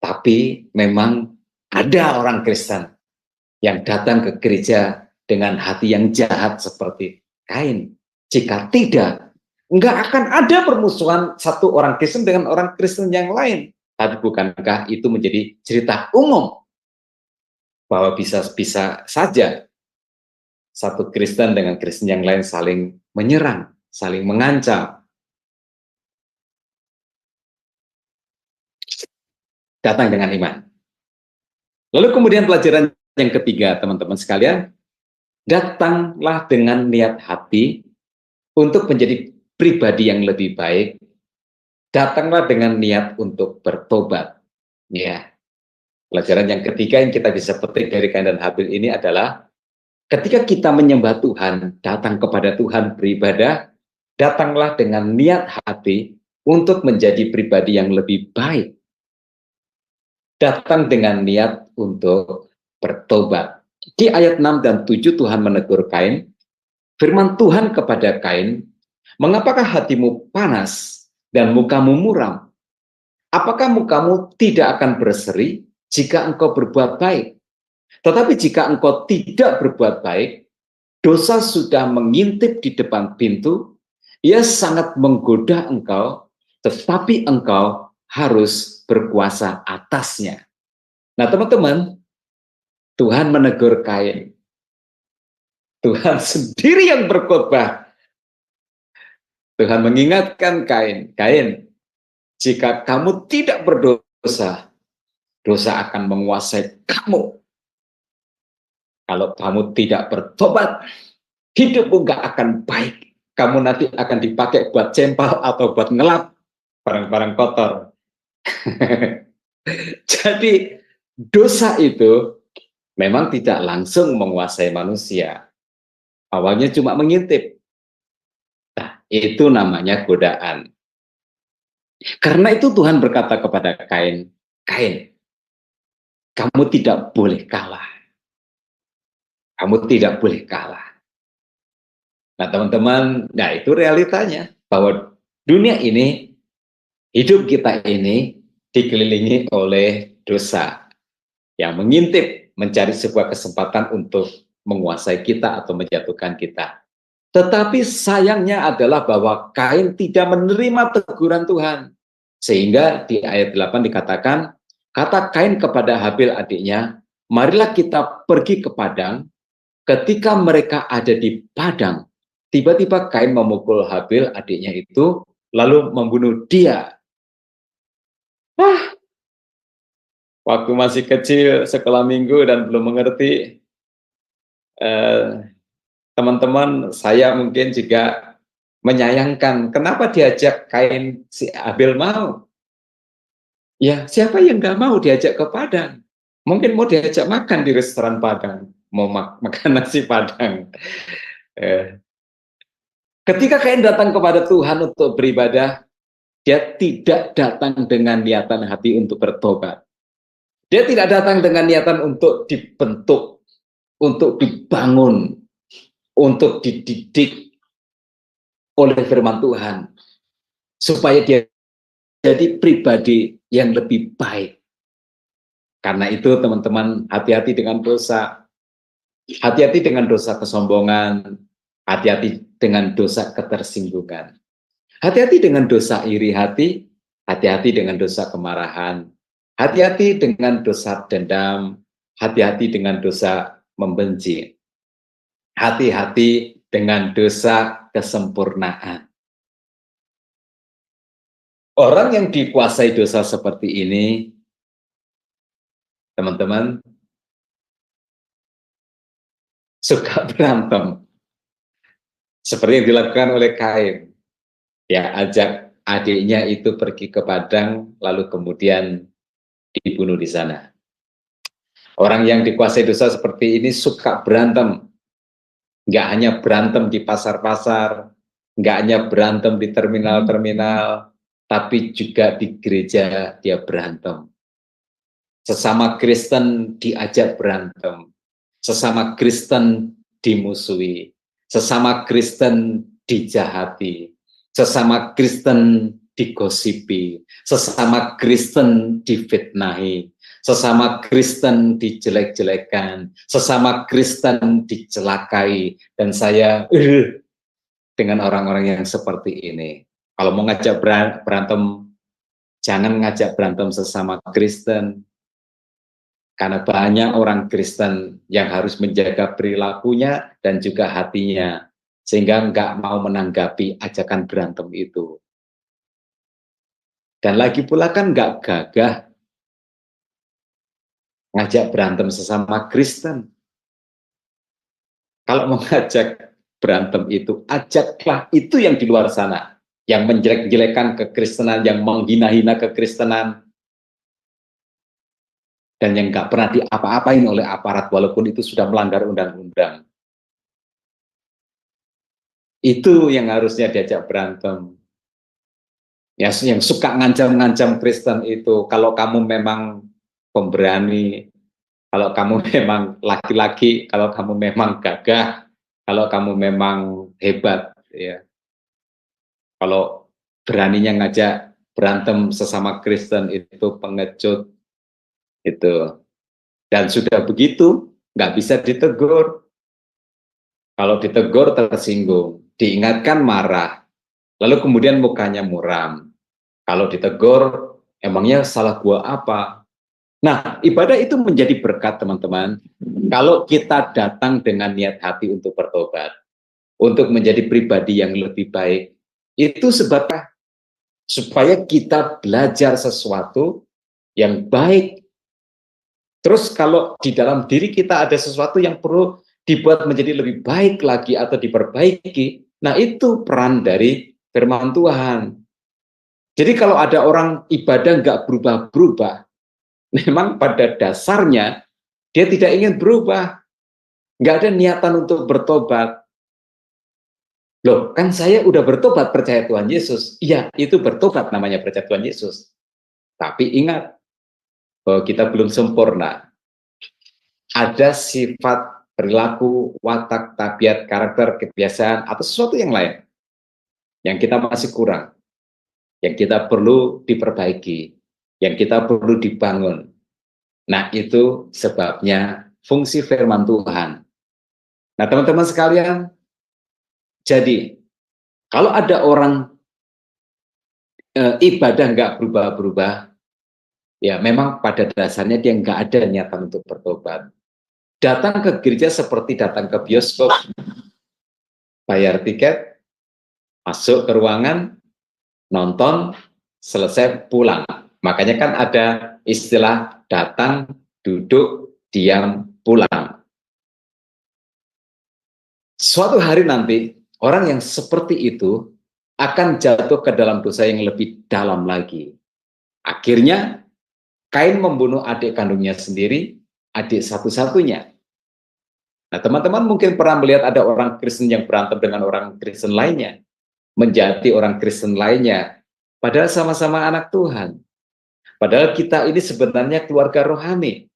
Tapi memang ada orang Kristen yang datang ke gereja dengan hati yang jahat seperti Kain. Jika tidak, nggak akan ada permusuhan satu orang Kristen dengan orang Kristen yang lain. Tapi bukankah itu menjadi cerita umum bahwa bisa saja satu Kristen dengan Kristen yang lain saling menyerang, saling mengancam. Datang dengan iman. Lalu kemudian pelajaran yang ketiga, teman-teman sekalian, datanglah dengan niat hati untuk menjadi pribadi yang lebih baik. Datanglah dengan niat untuk bertobat. Ya. Pelajaran yang ketiga yang kita bisa petik dari Kain dan Habil ini adalah ketika kita menyembah Tuhan, datang kepada Tuhan beribadah, datanglah dengan niat hati untuk menjadi pribadi yang lebih baik. Datang dengan niat untuk bertobat. Di ayat 6 dan 7 Tuhan menegur Kain. Firman Tuhan kepada Kain, mengapakah hatimu panas dan mukamu muram? Apakah mukamu tidak akan berseri jika engkau berbuat baik? Tetapi jika engkau tidak berbuat baik, dosa sudah mengintip di depan pintu, ia sangat menggoda engkau, tetapi engkau harus berkuasa atasnya. Nah teman-teman, Tuhan menegur Kain. Tuhan sendiri yang berkhotbah. Tuhan mengingatkan Kain, Kain, jika kamu tidak berdosa, dosa akan menguasai kamu. Kalau kamu tidak bertobat, hidupmu nggak akan baik. Kamu nanti akan dipakai buat cempal atau buat ngelap barang-barang kotor. Jadi dosa itu memang tidak langsung menguasai manusia. Awalnya cuma mengintip. Nah, itu namanya godaan. Karena itu Tuhan berkata kepada Kain, Kain, kamu tidak boleh kalah. Kamu tidak boleh kalah. Nah teman-teman, nah itu realitanya. Bahwa dunia ini, hidup kita ini dikelilingi oleh dosa. Yang mengintip, mencari sebuah kesempatan untuk menguasai kita atau menjatuhkan kita. Tetapi sayangnya adalah bahwa Kain tidak menerima teguran Tuhan. Sehingga di ayat 8 dikatakan, kata Kain kepada Habil adiknya, marilah kita pergi ke padang. Ketika mereka ada di padang, tiba-tiba Kain memukul Habil adiknya itu, lalu membunuh dia. Waktu masih kecil, sekolah minggu dan belum mengerti, teman-teman saya mungkin juga menyayangkan kenapa diajak Kain si Habil mau. Ya siapa yang nggak mau diajak ke padang? Mungkin mau diajak makan di restoran padang, mau makan nasi padang. Ketika Kain datang kepada Tuhan untuk beribadah, dia tidak datang dengan niatan hati untuk bertobat. Dia tidak datang dengan niatan untuk dibentuk, untuk dibangun, untuk dididik oleh firman Tuhan, supaya dia jadi pribadi yang lebih baik. Karena itu teman-teman, hati-hati dengan dosa. Hati-hati dengan dosa kesombongan. Hati-hati dengan dosa ketersinggungan. Hati-hati dengan dosa iri hati. Hati-hati dengan dosa kemarahan. Hati-hati dengan dosa dendam. Hati-hati dengan dosa membenci. Hati-hati dengan dosa kesempurnaan. Orang yang dikuasai dosa seperti ini, teman-teman, suka berantem. Seperti yang dilakukan oleh Kain. Ya, ajak adiknya itu pergi ke padang, lalu kemudian dibunuh di sana. Orang yang dikuasai dosa seperti ini suka berantem. Nggak hanya berantem di pasar-pasar, nggak hanya berantem di terminal-terminal, tapi juga di gereja dia berantem. Sesama Kristen diajak berantem. Sesama Kristen dimusuhi. sesama Kristen dijahati, sesama Kristen digosipi, sesama Kristen difitnahi, sesama Kristen dijelek-jelekan, sesama Kristen dicelakai, dan saya dengan orang-orang yang seperti ini. Kalau mau ngajak berantem, jangan ngajak berantem sesama Kristen, karena banyak orang Kristen yang harus menjaga perilakunya dan juga hatinya, sehingga nggak mau menanggapi ajakan berantem itu. Dan lagi pula kan nggak gagah ngajak berantem sesama Kristen. Kalau mau ngajak berantem itu, ajaklah itu yang di luar sana, yang menjelek-jelekan kekristenan, yang menghina-hina kekristenan, dan yang nggak pernah diapa-apain oleh aparat, walaupun itu sudah melanggar undang-undang. Itu yang harusnya diajak berantem. Ya, yang suka ngancam-ngancam Kristen itu, kalau kamu memang pemberani, kalau kamu memang laki-laki, kalau kamu memang gagah, kalau kamu memang hebat, ya. Kalau beraninya ngajak berantem sesama Kristen itu pengecut, itu. Dan sudah begitu, nggak bisa ditegur. Kalau ditegur tersinggung, diingatkan marah, lalu kemudian mukanya muram. Kalau ditegur, emangnya salah gua apa? Nah, ibadah itu menjadi berkat, teman-teman. Kalau kita datang dengan niat hati untuk bertobat, untuk menjadi pribadi yang lebih baik, itu sebabnya supaya kita belajar sesuatu yang baik. Terus kalau di dalam diri kita ada sesuatu yang perlu dibuat menjadi lebih baik lagi atau diperbaiki, nah itu peran dari firman Tuhan. Jadi kalau ada orang ibadah nggak berubah-berubah, memang pada dasarnya dia tidak ingin berubah, nggak ada niatan untuk bertobat. Loh, kan saya udah bertobat percaya Tuhan Yesus. Iya, itu bertobat namanya percaya Tuhan Yesus. Tapi ingat bahwa kita belum sempurna. Ada sifat, perilaku, watak, tabiat, karakter, kebiasaan, atau sesuatu yang lain yang kita masih kurang, yang kita perlu diperbaiki, yang kita perlu dibangun. Nah, itu sebabnya fungsi firman Tuhan. Nah, teman-teman sekalian, jadi kalau ada orang ibadah nggak berubah-berubah, ya memang pada dasarnya dia nggak ada niatan untuk bertobat. Datang ke gereja seperti datang ke bioskop, bayar tiket, masuk ke ruangan, nonton, selesai pulang. Makanya kan ada istilah datang, duduk, diam, pulang. Suatu hari nanti, orang yang seperti itu akan jatuh ke dalam dosa yang lebih dalam lagi. Akhirnya, Kain membunuh adik kandungnya sendiri, adik satu-satunya. Nah, teman-teman mungkin pernah melihat ada orang Kristen yang berantem dengan orang Kristen lainnya, menjadi orang Kristen lainnya, padahal sama-sama anak Tuhan. Padahal kita ini sebenarnya keluarga rohani.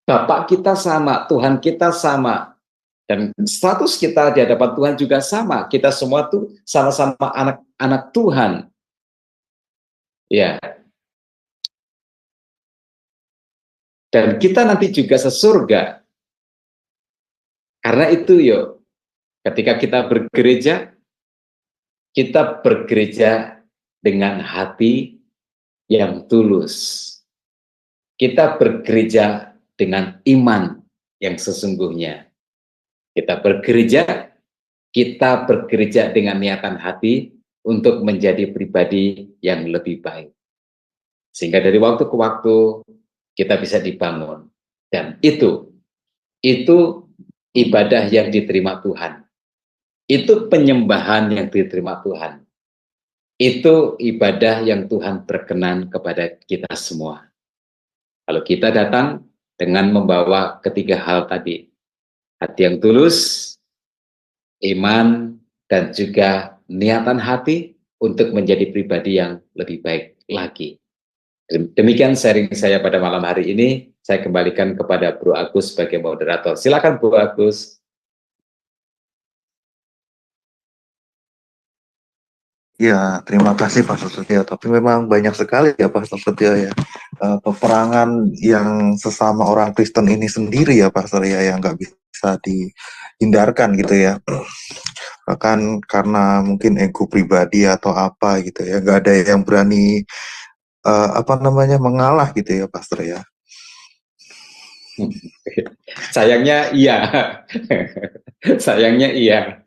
Bapak kita sama, Tuhan kita sama, dan status kita di hadapan Tuhan juga sama. Kita semua tuh sama-sama anak-anak Tuhan. Ya. Dan kita nanti juga sesurga. Karena itu yuk, ketika kita bergereja dengan hati yang tulus. Kita bergereja dengan iman yang sesungguhnya. Kita bergereja dengan niatan hati untuk menjadi pribadi yang lebih baik. Sehingga dari waktu ke waktu kita bisa dibangun. Dan itu ibadah yang diterima Tuhan. Itu penyembahan yang diterima Tuhan. Itu ibadah yang Tuhan berkenan kepada kita semua. Kalau kita datang dengan membawa ketiga hal tadi, hati yang tulus, iman, dan juga niatan hati untuk menjadi pribadi yang lebih baik lagi. Demikian sharing saya pada malam hari ini. Saya kembalikan kepada Bro Agus sebagai moderator. Silakan Bro Agus. Ya, terima kasih Pastor Setia. Tapi memang banyak sekali ya Pastor Setia ya, peperangan yang sesama orang Kristen ini sendiri ya Pastor ya, yang nggak bisa dihindarkan gitu ya. Bahkan karena mungkin ego pribadi atau apa gitu ya, nggak ada yang berani apa namanya mengalah gitu ya Pastor ya. Sayangnya iya. Sayangnya iya.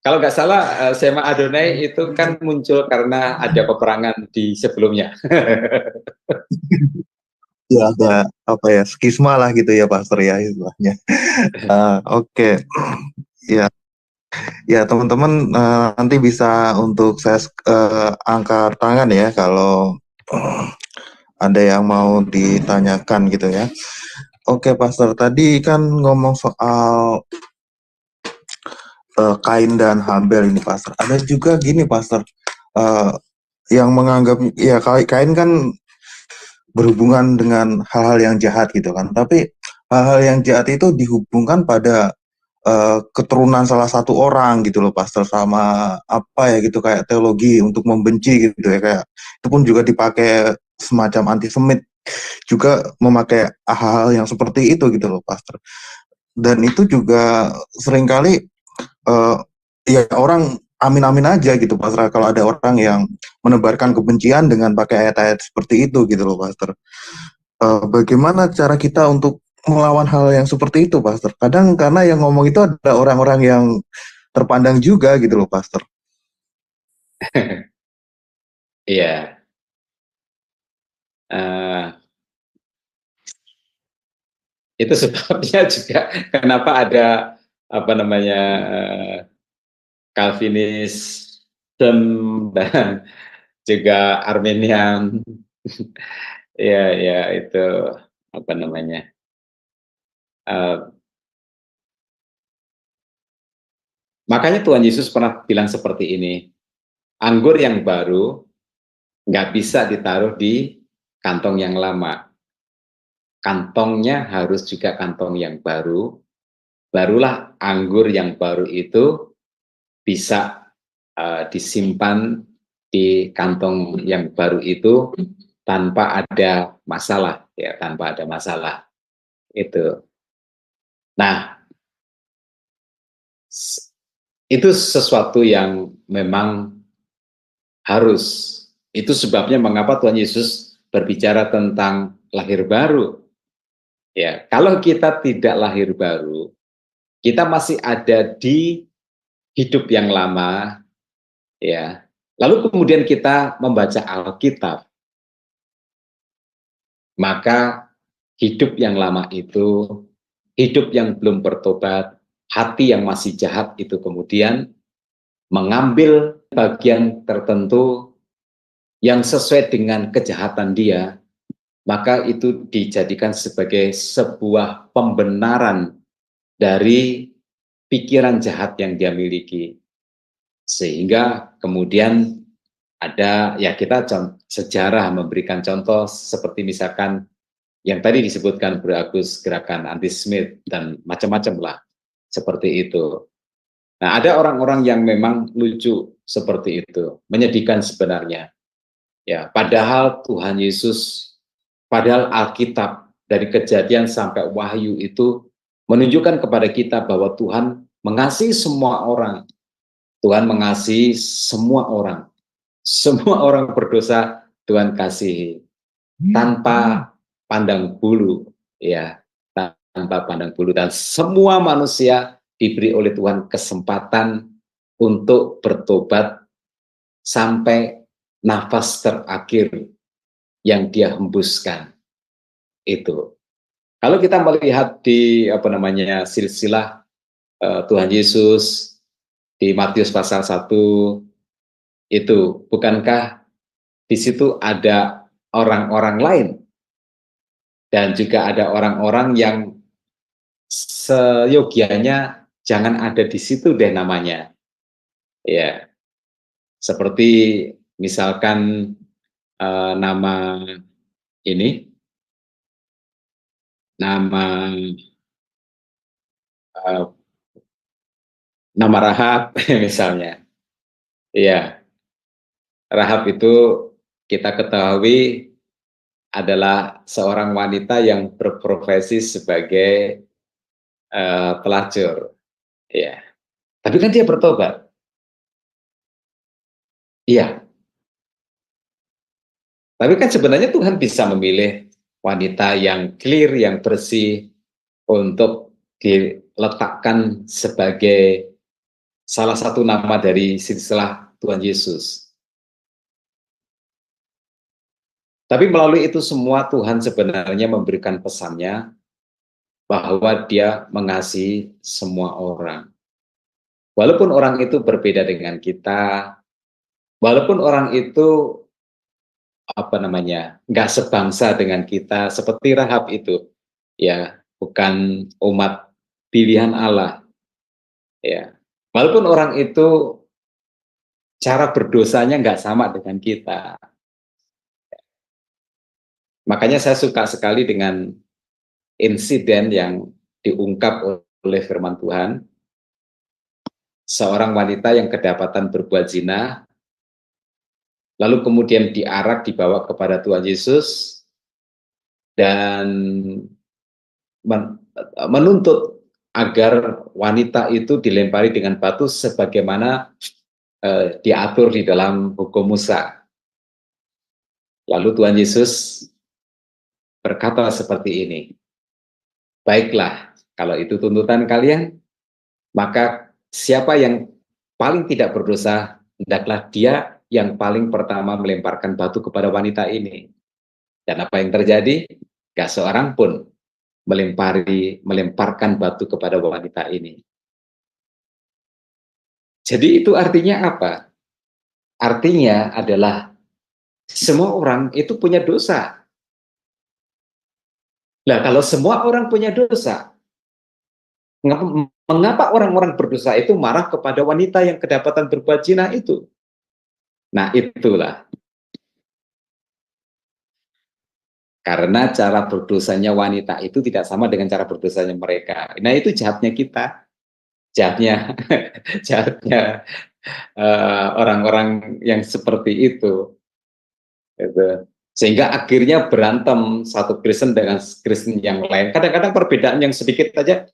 Kalau nggak salah, Sema Adonai itu kan muncul karena ada peperangan di sebelumnya. Ya ada apa ya, skisma lah gitu ya Pastor ya istilahnya. Oke. Ya, ya teman-teman, nanti bisa untuk saya angkat tangan ya kalau ada yang mau ditanyakan gitu ya. Oke Pastor, tadi kan ngomong soal Kain dan Habel ini Pastor. Ada juga gini Pastor, eh, yang menganggap ya Kain kan berhubungan dengan hal-hal yang jahat gitu kan. Tapi hal-hal yang jahat itu dihubungkan pada keturunan salah satu orang gitu loh Pastor, sama apa ya gitu kayak teologi untuk membenci gitu ya, kayak itu pun juga dipakai semacam antisemit juga memakai hal-hal yang seperti itu gitu loh Pastor. Dan itu juga seringkali eh, ya orang amin-amin aja gitu Pastor, kalau ada orang yang menebarkan kebencian dengan pakai ayat-ayat seperti itu gitu loh Pastor. Bagaimana cara kita untuk melawan hal yang seperti itu, Pastor? Kadang karena yang ngomong itu ada orang-orang yang terpandang juga gitu loh, Pastor. Iya. Itu sebabnya juga kenapa ada apa namanya Calvinism dan juga Armenian. Ya, ya itu apa namanya. Makanya Tuhan Yesus pernah bilang seperti ini, anggur yang baru nggak bisa ditaruh di kantong yang lama. Kantongnya harus juga kantong yang baru, barulah anggur yang baru itu bisa disimpan di kantong yang baru itu tanpa ada masalah, ya tanpa ada masalah itu. Nah, itu sesuatu yang memang harus. Itu sebabnya mengapa Tuhan Yesus berbicara tentang lahir baru. Ya, kalau kita tidak lahir baru, kita masih ada di hidup yang lama, ya. Lalu kemudian kita membaca Alkitab, maka hidup yang lama itu, hidup yang belum bertobat, hati yang masih jahat itu kemudian mengambil bagian tertentu yang sesuai dengan kejahatan dia, maka itu dijadikan sebagai sebuah pembenaran dari pikiran jahat yang dia miliki. Sehingga kemudian ada, ya kita sejarah memberikan contoh seperti misalkan yang tadi disebutkan Bro Agus, gerakan anti-Smith dan macam-macam lah seperti itu. Nah, ada orang-orang yang memang lucu seperti itu, menyedihkan sebenarnya. Ya, padahal Tuhan Yesus, padahal Alkitab dari Kejadian sampai Wahyu itu menunjukkan kepada kita bahwa Tuhan mengasihi semua orang. Tuhan mengasihi semua orang. Semua orang berdosa Tuhan kasihi tanpa pandang bulu, ya, tanpa pandang bulu, dan semua manusia diberi oleh Tuhan kesempatan untuk bertobat sampai nafas terakhir yang dia hembuskan itu. Kalau kita melihat di apa namanya silsilah Tuhan Yesus di Matius pasal 1 itu, bukankah di situ ada orang-orang lain dan juga ada orang-orang yang seyogianya jangan ada di situ deh namanya. Ya, seperti misalkan nama ini, nama nama Rahab misalnya. Iya. Rahab itu kita ketahui adalah seorang wanita yang berprofesi sebagai pelacur, ya. Tapi kan dia bertobat, iya. Tapi kan sebenarnya Tuhan bisa memilih wanita yang clear, yang bersih untuk diletakkan sebagai salah satu nama dari silsilah Tuhan Yesus. Tapi melalui itu semua Tuhan sebenarnya memberikan pesannya bahwa Dia mengasihi semua orang. Walaupun orang itu berbeda dengan kita, walaupun orang itu nggak sebangsa dengan kita, seperti Rahab itu, ya, bukan umat pilihan Allah, ya. Walaupun orang itu cara berdosanya nggak sama dengan kita. Makanya saya suka sekali dengan insiden yang diungkap oleh firman Tuhan. Seorang wanita yang kedapatan berbuat zina, lalu kemudian diarak, dibawa kepada Tuhan Yesus, dan menuntut agar wanita itu dilempari dengan batu sebagaimana diatur di dalam hukum Musa. Lalu Tuhan Yesus berkata seperti ini, baiklah, kalau itu tuntutan kalian, maka siapa yang paling tidak berdosa, hendaklah dia yang paling pertama melemparkan batu kepada wanita ini. Dan apa yang terjadi? Gak seorang pun melemparkan batu kepada wanita ini. Jadi itu artinya apa? Artinya adalah semua orang itu punya dosa. Nah, kalau semua orang punya dosa, mengapa orang-orang berdosa itu marah kepada wanita yang kedapatan berbuat zina itu? Nah, itulah. Karena cara berdosanya wanita itu tidak sama dengan cara berdosanya mereka. Nah, itu jahatnya kita. Jahatnya orang-orang yang seperti itu. Gitu. Sehingga akhirnya berantem satu Kristen dengan Kristen yang lain. Kadang-kadang perbedaan yang sedikit aja,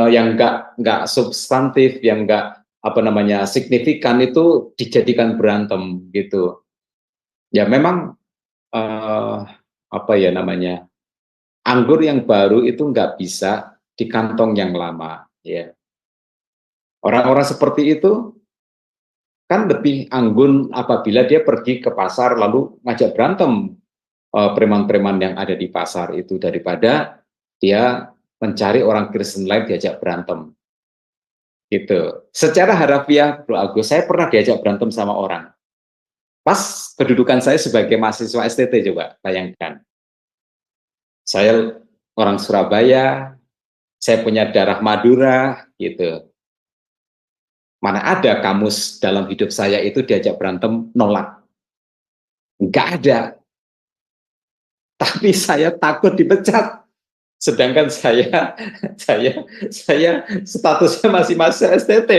yang nggak substantif, yang nggak signifikan itu dijadikan berantem gitu. Ya memang anggur yang baru itu nggak bisa di kantong yang lama. Ya. Orang-orang seperti itu kan lebih anggun apabila dia pergi ke pasar lalu ngajak berantem preman-preman yang ada di pasar itu daripada dia mencari orang Kristen lain diajak berantem. Gitu. Secara harafiah, Bro Agus, saya pernah diajak berantem sama orang. Pas kedudukan saya sebagai mahasiswa STT, coba bayangkan. Saya orang Surabaya, saya punya darah Madura, gitu. Mana ada kamus dalam hidup saya itu diajak berantem nolak. Enggak ada. Tapi saya takut dipecat. Sedangkan saya statusnya masih STT.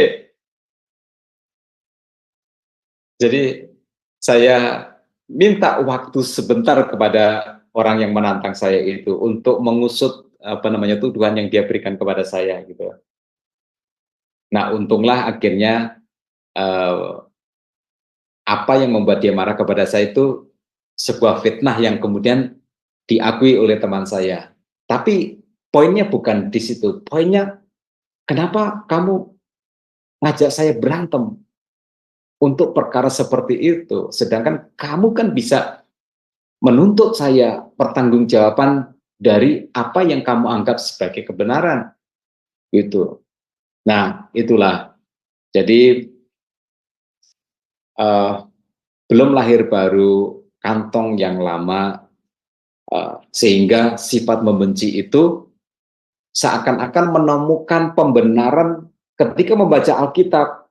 Jadi saya minta waktu sebentar kepada orang yang menantang saya itu untuk mengusut tuduhan yang dia berikan kepada saya gitu. Nah, untunglah akhirnya apa yang membuat dia marah kepada saya itu sebuah fitnah yang kemudian diakui oleh teman saya. Tapi poinnya bukan di situ. Poinnya, kenapa kamu ngajak saya berantem untuk perkara seperti itu? Sedangkan kamu kan bisa menuntut saya pertanggungjawaban dari apa yang kamu anggap sebagai kebenaran. Gitu. Nah, itulah. Jadi, belum lahir baru, kantong yang lama, sehingga sifat membenci itu seakan-akan menemukan pembenaran ketika membaca Alkitab,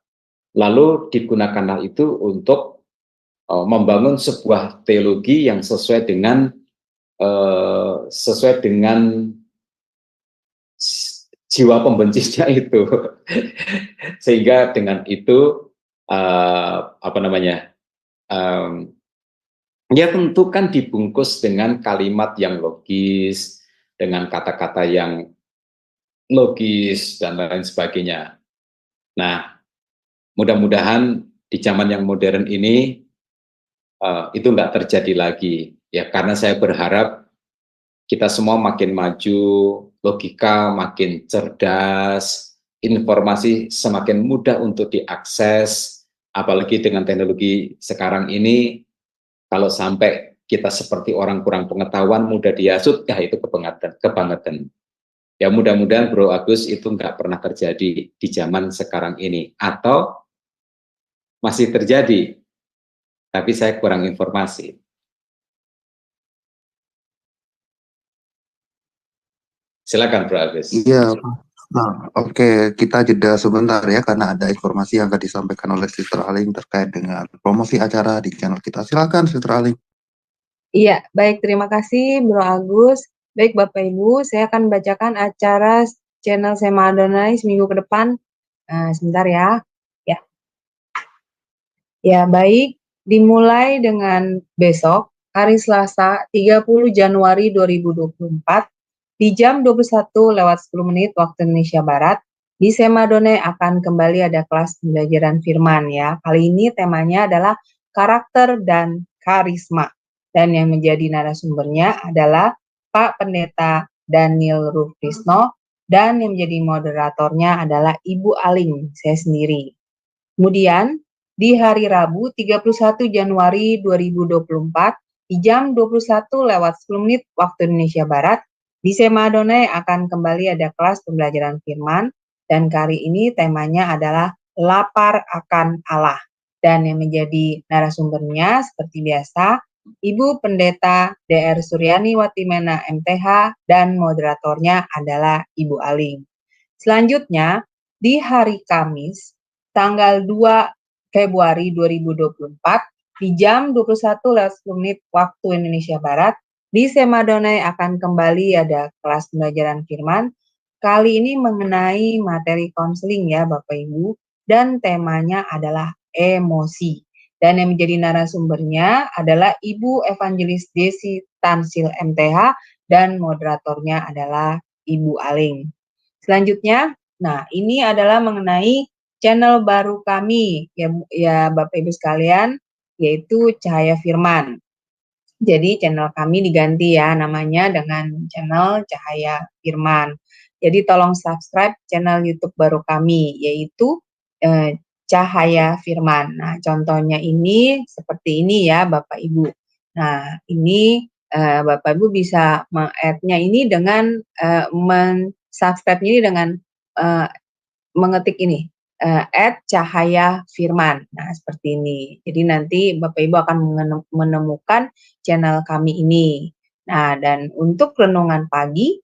lalu digunakanlah itu untuk membangun sebuah teologi yang sesuai dengan jiwa pembencinya itu, sehingga dengan itu Ya tentu kan dibungkus dengan kalimat yang logis, dengan kata-kata yang logis, dan lain sebagainya. Nah, mudah-mudahan di zaman yang modern ini itu nggak terjadi lagi. Ya, karena saya berharap kita semua makin maju, logika makin cerdas, informasi semakin mudah untuk diakses, apalagi dengan teknologi sekarang ini. Kalau sampai kita seperti orang kurang pengetahuan, mudah dihasut, ya itu kebangetan. Ya mudah-mudahan Bro Agus itu nggak pernah terjadi di zaman sekarang ini. Atau masih terjadi, tapi saya kurang informasi. Silakan Bro Agus. Iya, nah, oke, kita jeda sebentar ya, karena ada informasi yang akan disampaikan oleh Sister Aling terkait dengan promosi acara di channel kita. Silakan Sister Aling. Iya, baik, terima kasih Bro Agus. Baik Bapak Ibu, saya akan bacakan acara channel Sema Adonai seminggu ke depan. Sebentar ya. Ya, baik, dimulai dengan besok, hari Selasa 30 Januari 2024, di jam 21:10 waktu Indonesia Barat, di Sema Adonai akan kembali ada kelas pembelajaran firman ya. Kali ini temanya adalah karakter dan karisma. Dan yang menjadi narasumbernya adalah Pak Pendeta Daniel Rufrisno, dan yang menjadi moderatornya adalah Ibu Aling, saya sendiri. Kemudian, di hari Rabu 31 Januari 2024, di jam 21:10 waktu Indonesia Barat, di Sema Adonai akan kembali ada kelas pembelajaran firman, dan kali ini temanya adalah lapar akan Allah. Dan yang menjadi narasumbernya seperti biasa, Ibu Pendeta DR Suryani Watimena MTH, dan moderatornya adalah Ibu Aling. Selanjutnya, di hari Kamis, tanggal 2 Februari 2024, di jam 21:10 waktu Indonesia Barat, di Sema Adonai akan kembali ada kelas pembelajaran firman. Kali ini mengenai materi konseling ya Bapak Ibu, dan temanya adalah emosi. Dan yang menjadi narasumbernya adalah Ibu Evangelis Desi Tansil MTH, dan moderatornya adalah Ibu Aling. Selanjutnya, nah ini adalah mengenai channel baru kami ya Bapak Ibu sekalian, yaitu Cahaya Firman. Jadi channel kami diganti ya namanya dengan channel Cahaya Firman. Jadi tolong subscribe channel YouTube baru kami, yaitu Cahaya Firman. Nah, contohnya ini seperti ini ya Bapak Ibu. Nah, ini Bapak Ibu bisa meng-add-nya ini dengan men-subscribe-nya ini dengan mengetik ini, @Cahaya Firman. Nah, seperti ini. Jadi nanti Bapak Ibu akan menemukan channel kami ini. Nah, dan untuk renungan pagi,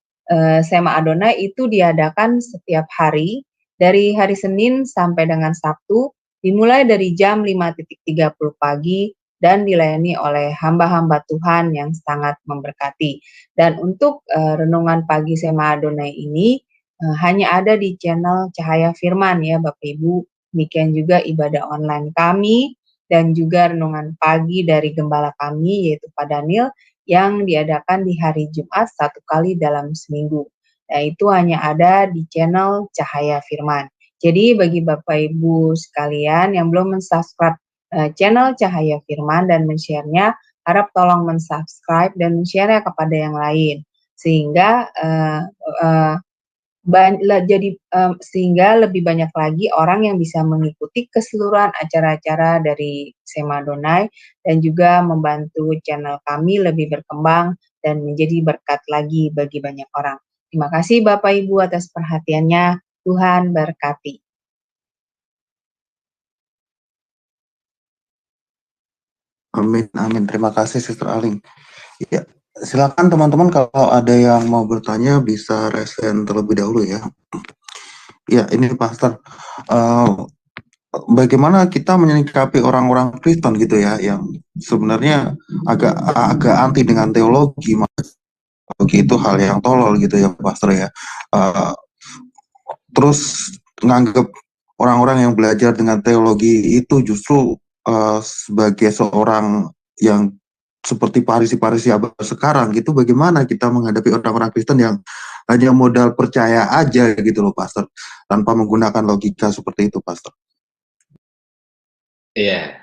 Sema Adonai itu diadakan setiap hari, dari hari Senin sampai dengan Sabtu, dimulai dari jam 5:30 pagi, dan dilayani oleh hamba-hamba Tuhan yang sangat memberkati. Dan untuk renungan pagi Sema Adonai ini, hanya ada di channel Cahaya Firman ya Bapak Ibu. Demikian juga ibadah online kami, dan juga renungan pagi dari gembala kami yaitu Pak Daniel, yang diadakan di hari Jumat 1 kali dalam seminggu. Nah, itu hanya ada di channel Cahaya Firman. Jadi bagi Bapak Ibu sekalian yang belum mensubscribe channel Cahaya Firman dan men-share-nya, harap tolong mensubscribe dan men-share-nya kepada yang lain, sehingga sehingga lebih banyak lagi orang yang bisa mengikuti keseluruhan acara-acara dari Sema Adonai, dan juga membantu channel kami lebih berkembang dan menjadi berkat lagi bagi banyak orang. Terima kasih Bapak Ibu atas perhatiannya. Tuhan berkati. Amin, amin. Terima kasih Sister Aling. Ya, silakan teman-teman kalau ada yang mau bertanya bisa raise hand terlebih dahulu ya. Ya, ini Pastor. Bagaimana kita menyikapi orang-orang Kristen gitu ya, yang sebenarnya agak anti dengan teologi, begitu hal yang tolol gitu ya Pastor ya. Terus nganggap orang-orang yang belajar dengan teologi itu justru sebagai seorang yang seperti Parisi-Parisi abad sekarang gitu, bagaimana kita menghadapi orang-orang Kristen yang hanya modal percaya aja gitu loh, Pastor, tanpa menggunakan logika seperti itu, Pastor. Iya.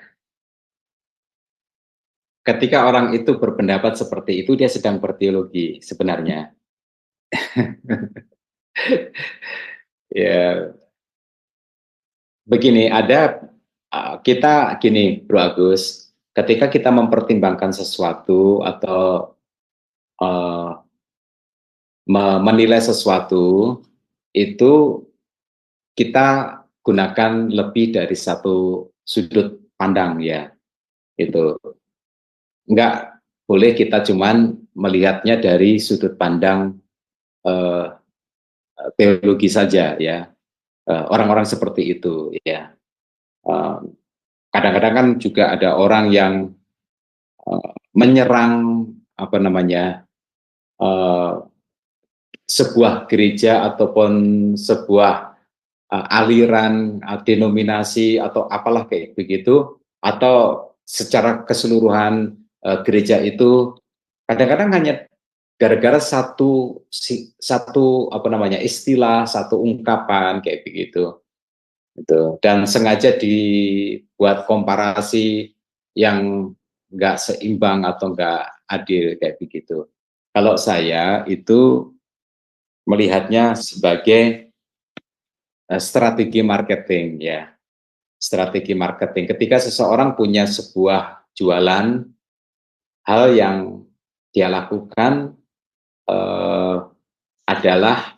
Ketika orang itu berpendapat seperti itu, dia sedang berteologi sebenarnya. Ya, begini, kita gini, Bro Agus, ketika kita mempertimbangkan sesuatu atau menilai sesuatu, itu kita gunakan lebih dari satu sudut pandang ya. Itu enggak boleh kita cuman melihatnya dari sudut pandang teologi saja ya. Orang-orang seperti itu ya. Kadang-kadang kan juga ada orang yang menyerang apa namanya sebuah gereja ataupun sebuah aliran, denominasi atau apalah kayak begitu, atau secara keseluruhan gereja itu kadang-kadang hanya gara-gara satu apa namanya istilah, satu ungkapan kayak begitu. Itu dan sengaja dibuat komparasi yang nggak seimbang atau nggak adil kayak begitu. Kalau saya itu melihatnya sebagai strategi marketing ya, strategi marketing. Ketika seseorang punya sebuah jualan, hal yang dia lakukan adalah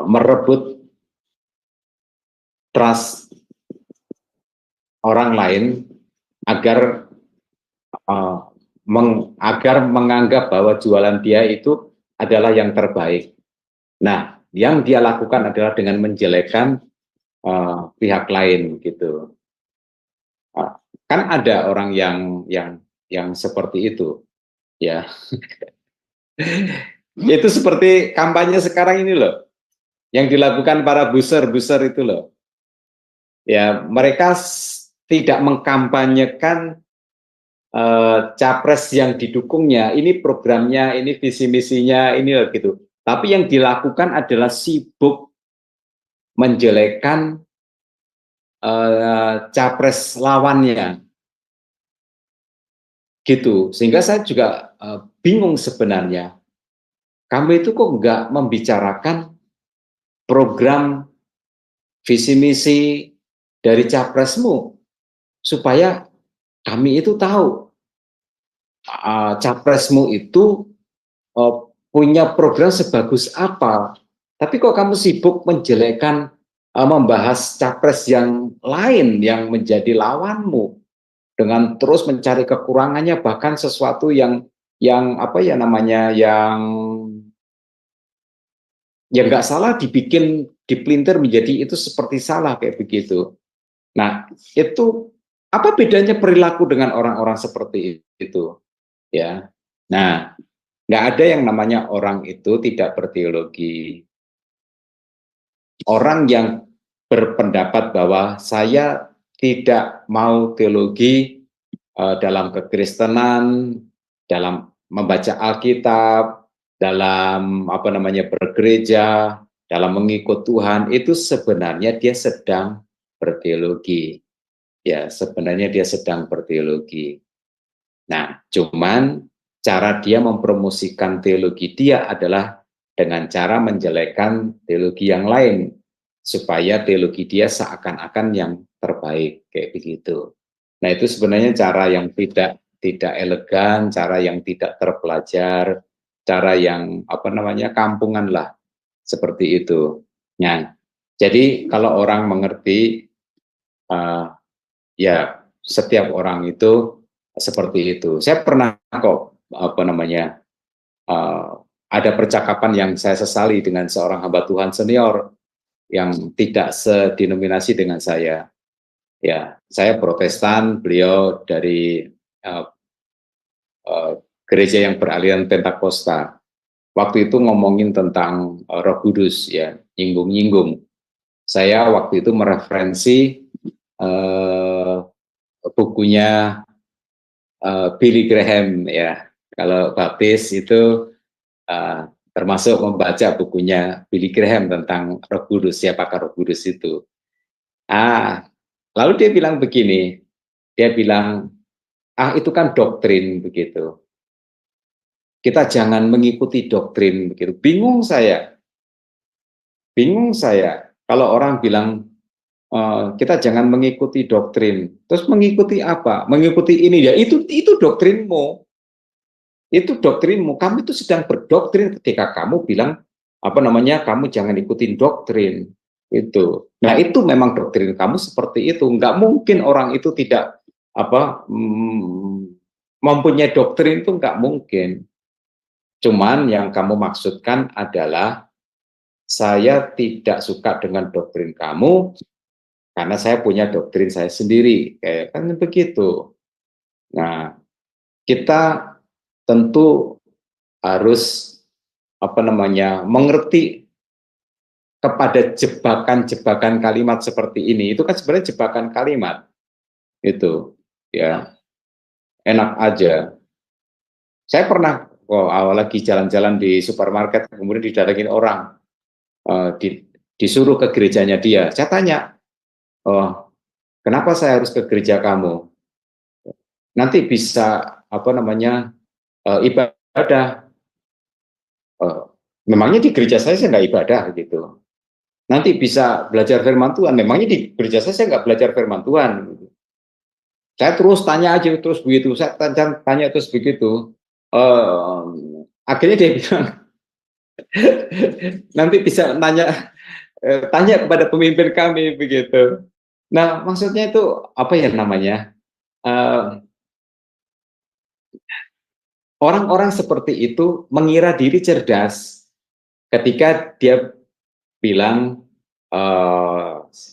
merebut trust orang lain agar menganggap bahwa jualan dia itu adalah yang terbaik. Nah, yang dia lakukan adalah dengan menjelekkan pihak lain gitu. Kan ada orang yang seperti itu, ya. Itu seperti kampanye sekarang ini loh, yang dilakukan para buser-buser itu loh. Ya, mereka tidak mengkampanyekan capres yang didukungnya, ini programnya, ini visi misinya, ini gitu. Tapi yang dilakukan adalah sibuk menjelekkan capres lawannya, gitu. Sehingga saya juga bingung sebenarnya. Kamu itu kok nggak membicarakan program visi misi dari capresmu supaya kami itu tahu capresmu itu punya program sebagus apa. Tapi kok kamu sibuk menjelekkan, membahas capres yang lain yang menjadi lawanmu dengan terus mencari kekurangannya, bahkan sesuatu yang apa ya namanya, yang nggak salah dipelintir menjadi itu seperti salah kayak begitu. Nah, itu apa bedanya perilaku dengan orang-orang seperti itu? Ya, nah, nggak ada yang namanya orang itu tidak berteologi. Orang yang berpendapat bahwa saya tidak mau teologi dalam kekristenan, dalam membaca Alkitab, dalam apa namanya bergereja, dalam mengikut Tuhan, itu sebenarnya dia sedang berteologi. Ya, sebenarnya dia sedang berteologi. Nah, cuman cara dia mempromosikan teologi dia adalah dengan cara menjelekkan teologi yang lain, supaya teologi dia seakan-akan yang terbaik, kayak begitu. Nah, itu sebenarnya cara yang tidak elegan, cara yang tidak terpelajar, cara yang apa namanya kampungan lah, seperti itu. Nah, jadi kalau orang mengerti, ya setiap orang itu seperti itu. Saya pernah kok apa namanya ada percakapan yang saya sesali dengan seorang hamba Tuhan senior yang tidak sedenominasi dengan saya. Ya, saya Protestan, beliau dari gereja yang beraliran Pentakosta. Waktu itu ngomongin tentang Roh Kudus, ya, nyinggung-nyinggung. Saya waktu itu mereferensi bukunya Billy Graham ya. Kalau baptis itu termasuk membaca bukunya Billy Graham tentang Roh Kudus, siapakah Roh Kudus itu. Lalu dia bilang begini, dia bilang, itu kan doktrin begitu. Kita jangan mengikuti doktrin begitu. Bingung saya kalau orang bilang kita jangan mengikuti doktrin. Terus mengikuti apa? Mengikuti ini ya. Itu doktrinmu. Itu doktrinmu. Kamu itu sedang berdoktrin ketika kamu bilang kamu jangan ikutin doktrin. Itu. Nah, itu memang doktrin kamu seperti itu. Enggak mungkin orang itu tidak mempunyai doktrin, itu enggak mungkin. Cuman yang kamu maksudkan adalah saya tidak suka dengan doktrin kamu karena saya punya doktrin saya sendiri, kayak kan begitu. Nah, kita tentu harus mengerti kepada jebakan-jebakan kalimat seperti ini. Itu kan sebenarnya jebakan kalimat. Itu ya. Enak aja. Saya pernah lagi jalan-jalan di supermarket, kemudian didatangin orang, disuruh ke gerejanya dia. Saya tanya, kenapa saya harus ke gereja kamu? Nanti bisa ibadah. Memangnya di gereja saya nggak ibadah gitu. Nanti bisa belajar firman Tuhan. Memangnya di gereja saya nggak belajar firman Tuhan. Saya terus tanya aja terus begitu. Saya tanya terus begitu. Akhirnya dia bilang, nanti bisa tanya kepada pemimpin kami begitu. Nah, maksudnya itu apa ya namanya? Orang-orang seperti itu mengira diri cerdas ketika dia bilang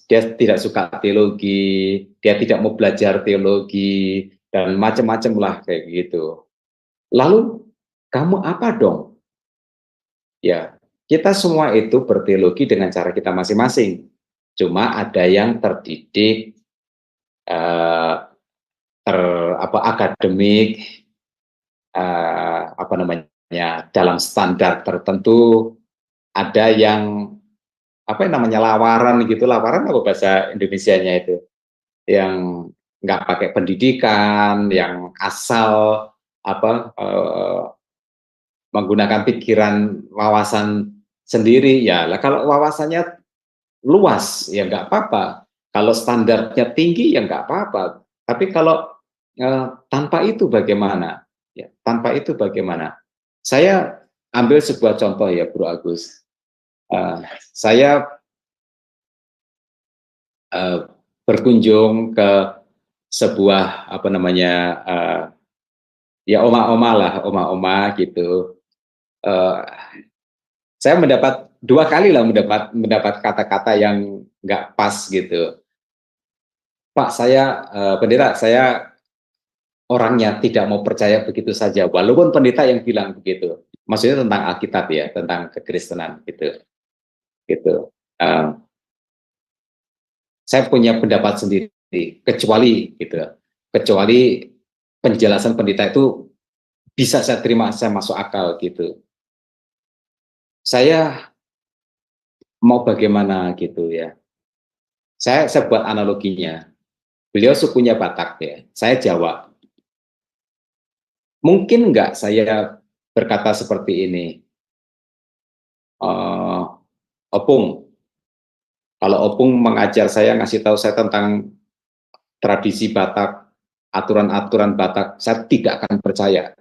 dia tidak suka teologi, dia tidak mau belajar teologi, dan macam-macam lah kayak gitu. Lalu kamu apa dong? Ya, kita semua itu berteologi dengan cara kita masing-masing. Cuma ada yang terdidik, akademik, dalam standar tertentu. Ada yang lawaran gitu, lawaran apa bahasa Indonesianya itu, yang nggak pakai pendidikan, yang asal menggunakan pikiran, wawasan sendiri. Ya lah, kalau wawasannya luas ya nggak apa-apa, kalau standarnya tinggi ya nggak apa-apa. Tapi kalau tanpa itu bagaimana? Ya, tanpa itu bagaimana? Saya ambil sebuah contoh ya, Bro Agus. Saya berkunjung ke sebuah oma-oma gitu. Saya mendapat 2 kali lah mendapat kata-kata yang nggak pas gitu. Pak, saya pendeta, saya orangnya tidak mau percaya begitu saja, walaupun pendeta yang bilang begitu. Maksudnya tentang Alkitab ya, tentang kekristenan gitu. Saya punya pendapat sendiri, kecuali penjelasan pendeta itu bisa saya terima, saya masuk akal gitu. Saya mau bagaimana gitu ya. Saya buat analoginya. Beliau sukunya Batak ya, saya Jawa. Mungkin nggak saya berkata seperti ini, Opung, kalau Opung mengajar saya, ngasih tahu saya tentang tradisi Batak, aturan-aturan Batak, saya tidak akan percaya.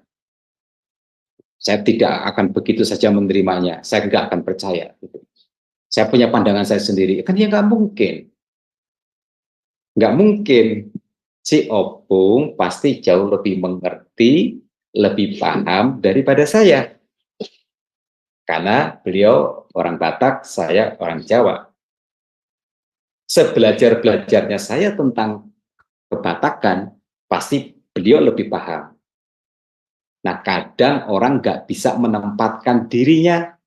Saya tidak akan begitu saja menerimanya. Saya nggak akan percaya. Saya punya pandangan saya sendiri. Kan ya nggak mungkin. Nggak mungkin. Si Opung pasti jauh lebih mengerti, lebih paham daripada saya. Karena beliau orang Batak, saya orang Jawa. Sebelajar-belajarnya saya tentang kebatakan, pasti beliau lebih paham. Nah, kadang orang nggak bisa menempatkan dirinya.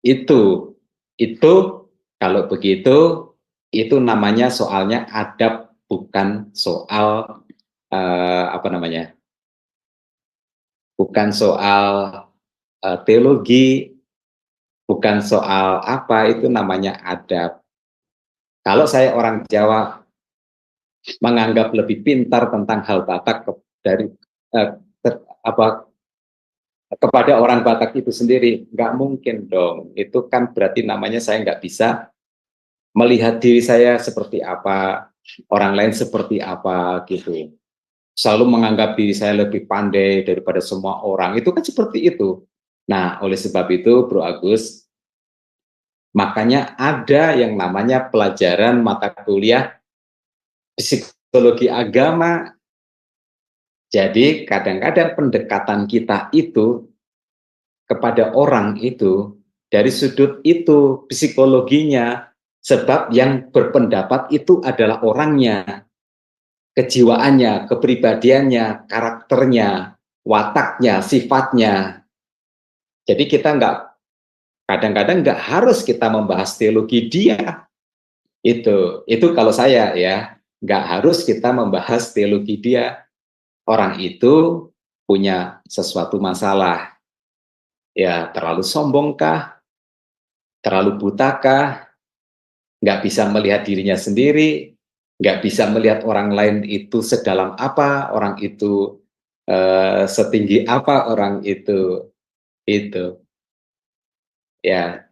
Itu kalau begitu, itu namanya soalnya adab bukan soal bukan soal teologi, bukan soal apa, itu namanya adab. Kalau saya orang Jawa menganggap lebih pintar tentang hal Batak dari kepada orang Batak itu sendiri, nggak mungkin dong. Itu kan berarti namanya saya nggak bisa melihat diri saya seperti apa, orang lain seperti apa gitu. Selalu menganggap diri saya lebih pandai daripada semua orang. Itu kan seperti itu. Nah, oleh sebab itu, Bro Agus, makanya ada yang namanya pelajaran mata kuliah psikologi agama. Jadi kadang-kadang pendekatan kita itu kepada orang itu dari sudut itu psikologinya, sebab yang berpendapat itu adalah orangnya, kejiwaannya, kepribadiannya, karakternya, wataknya, sifatnya. Jadi kita kadang-kadang nggak harus kita membahas teologi dia. Itu kalau saya ya, nggak harus kita membahas teologi dia. Orang itu punya sesuatu masalah, ya terlalu sombongkah, terlalu butakah, nggak bisa melihat dirinya sendiri, nggak bisa melihat orang lain itu sedalam apa, orang itu setinggi apa, orang itu ya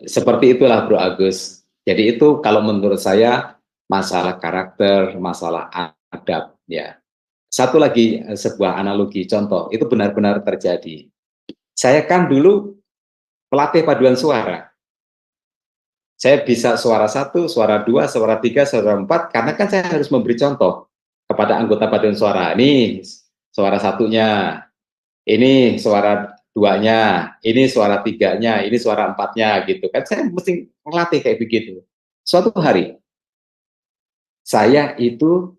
seperti itulah Bro Agus. Jadi itu kalau menurut saya masalah karakter, masalah adab ya. Satu lagi sebuah analogi contoh, itu benar-benar terjadi. Saya kan dulu pelatih paduan suara. Saya bisa suara 1, suara 2, suara 3, suara 4, karena kan saya harus memberi contoh kepada anggota paduan suara. Ini suara 1-nya, ini suara 2-nya, ini suara 3-nya, ini suara 4-nya gitu. Kan saya mesti melatih kayak begitu. Suatu hari, saya itu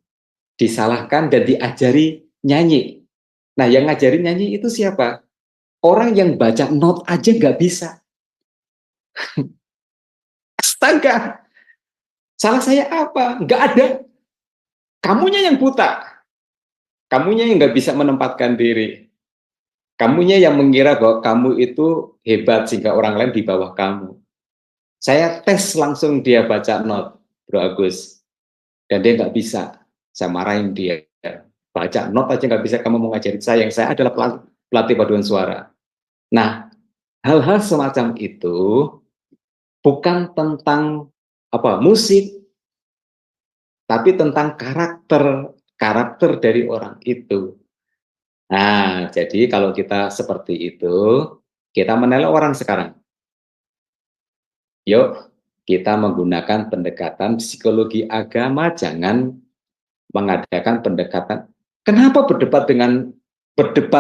disalahkan dan diajari nyanyi. Nah, yang ngajarin nyanyi itu siapa? Orang yang baca not aja nggak bisa. Astaga, salah saya apa? Nggak ada. Kamunya yang buta. Kamunya yang nggak bisa menempatkan diri. Kamunya yang mengira bahwa kamu itu hebat sehingga orang lain di bawah kamu. Saya tes langsung dia baca not, Bro Agus. Dan dia nggak bisa. Saya marahin dia. Baca not aja nggak bisa, kamu mau ngajarin saya. Yang saya adalah pelatih paduan suara. Nah, hal-hal semacam itu bukan tentang musik, tapi tentang karakter dari orang itu. Nah, jadi kalau kita seperti itu, kita menilai orang sekarang. Yuk, kita menggunakan pendekatan psikologi agama, jangan mengadakan pendekatan. Kenapa berdebat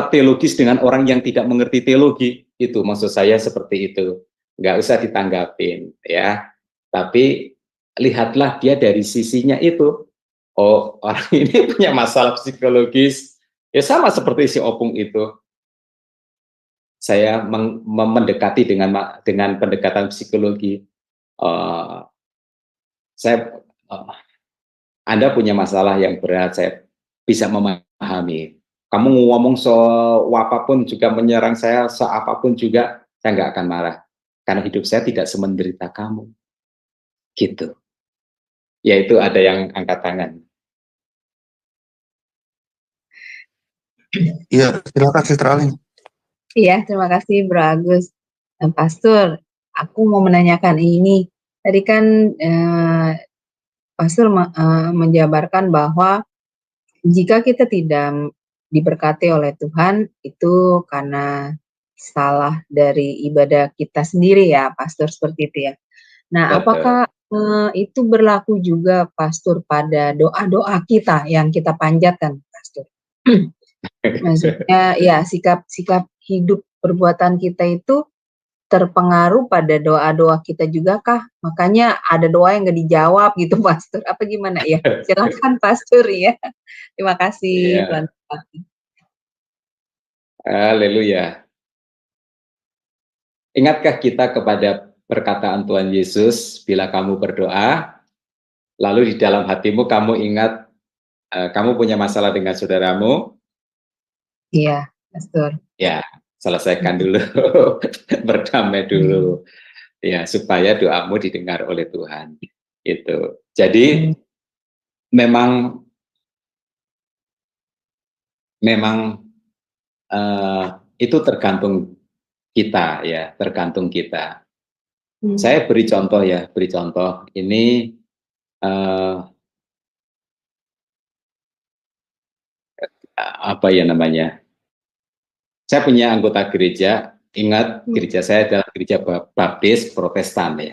teologis dengan orang yang tidak mengerti teologi? Itu maksud saya seperti itu. Nggak usah ditanggapin ya. Tapi lihatlah dia dari sisinya itu. Oh, orang ini punya masalah psikologis. Ya sama seperti si Opung itu. Saya mendekati dengan pendekatan psikologi. Anda punya masalah yang berat, saya bisa memahami. Kamu ngomong apapun juga menyerang saya, apapun juga, saya nggak akan marah. Karena hidup saya tidak semenderita kamu. Gitu. Yaitu ada yang angkat tangan. Iya, silakan Sister Aling. Iya, terima kasih Bro Agus. Pastor, aku mau menanyakan ini. Tadi kan Pastor menjabarkan bahwa jika kita tidak diberkati oleh Tuhan, itu karena salah dari ibadah kita sendiri ya, Pastor, seperti itu ya. Nah, apakah itu berlaku juga, Pastor, pada doa-doa kita yang kita panjatkan, Pastor? Maksudnya ya sikap hidup perbuatan kita itu terpengaruh pada doa-doa kita juga kah? Makanya ada doa yang nggak dijawab gitu, Pastor. Apa gimana ya? Silakan Pastor ya. Terima kasih. Ya. Haleluya. Ingatkah kita kepada perkataan Tuhan Yesus, bila kamu berdoa, lalu di dalam hatimu kamu ingat kamu punya masalah dengan saudaramu, Iya, Pastor. ya selesaikan dulu, berdamai dulu, ya supaya doamu didengar oleh Tuhan. Itu. Jadi memang itu tergantung kita ya, tergantung kita. Saya beri contoh ya, ini apa ya namanya? Saya punya anggota gereja, ingat gereja saya adalah gereja Baptis Protestan ya.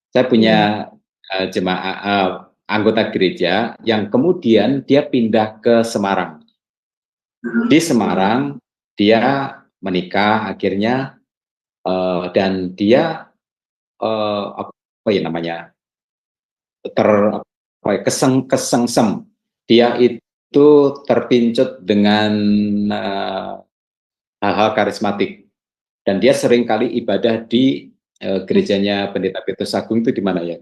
Saya punya jemaah anggota gereja yang kemudian dia pindah ke Semarang. Di Semarang dia menikah akhirnya dan dia apa ya namanya kesengsem. Dia itu terpincut dengan hal-hal karismatik dan dia sering kali ibadah di gerejanya Pendeta Petrus Agung itu di mana ya?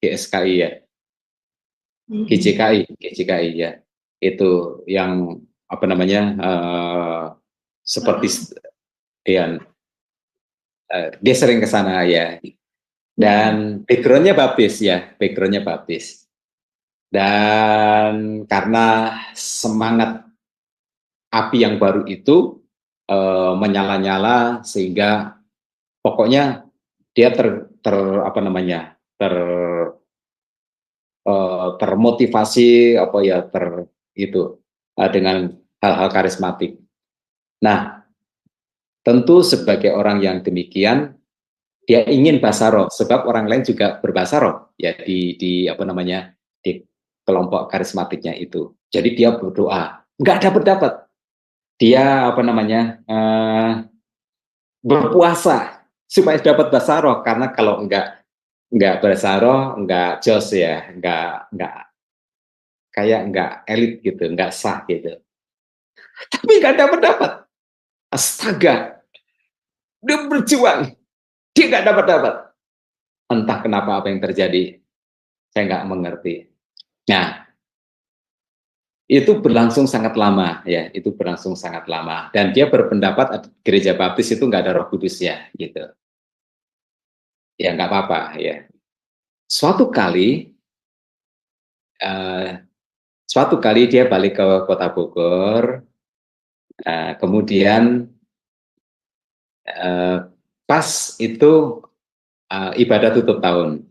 GSKI ya, GJKI ya, itu yang apa namanya seperti dia sering ke sana ya, dan backgroundnya baptis ya, dan karena semangat api yang baru itu menyala-nyala sehingga pokoknya dia termotivasi apa ya dengan hal-hal karismatik. Nah, tentu sebagai orang yang demikian dia ingin bahasa roh sebab orang lain juga berbahasa roh ya di kelompok karismatiknya itu. Jadi dia berdoa, nggak dapat. Dia berpuasa supaya dapat bahasa roh, karena kalau enggak bahasa roh enggak jos ya, enggak elit gitu, enggak sah gitu. Tapi enggak dapat. Astaga, dia berjuang, dia enggak dapat. Entah kenapa apa yang terjadi, saya enggak mengerti. Nah, itu berlangsung sangat lama ya, dan dia berpendapat gereja baptis itu nggak ada Roh Kudus ya gitu. Ya nggak apa-apa ya. Suatu kali dia balik ke Kota Bogor, kemudian pas itu ibadah tutup tahun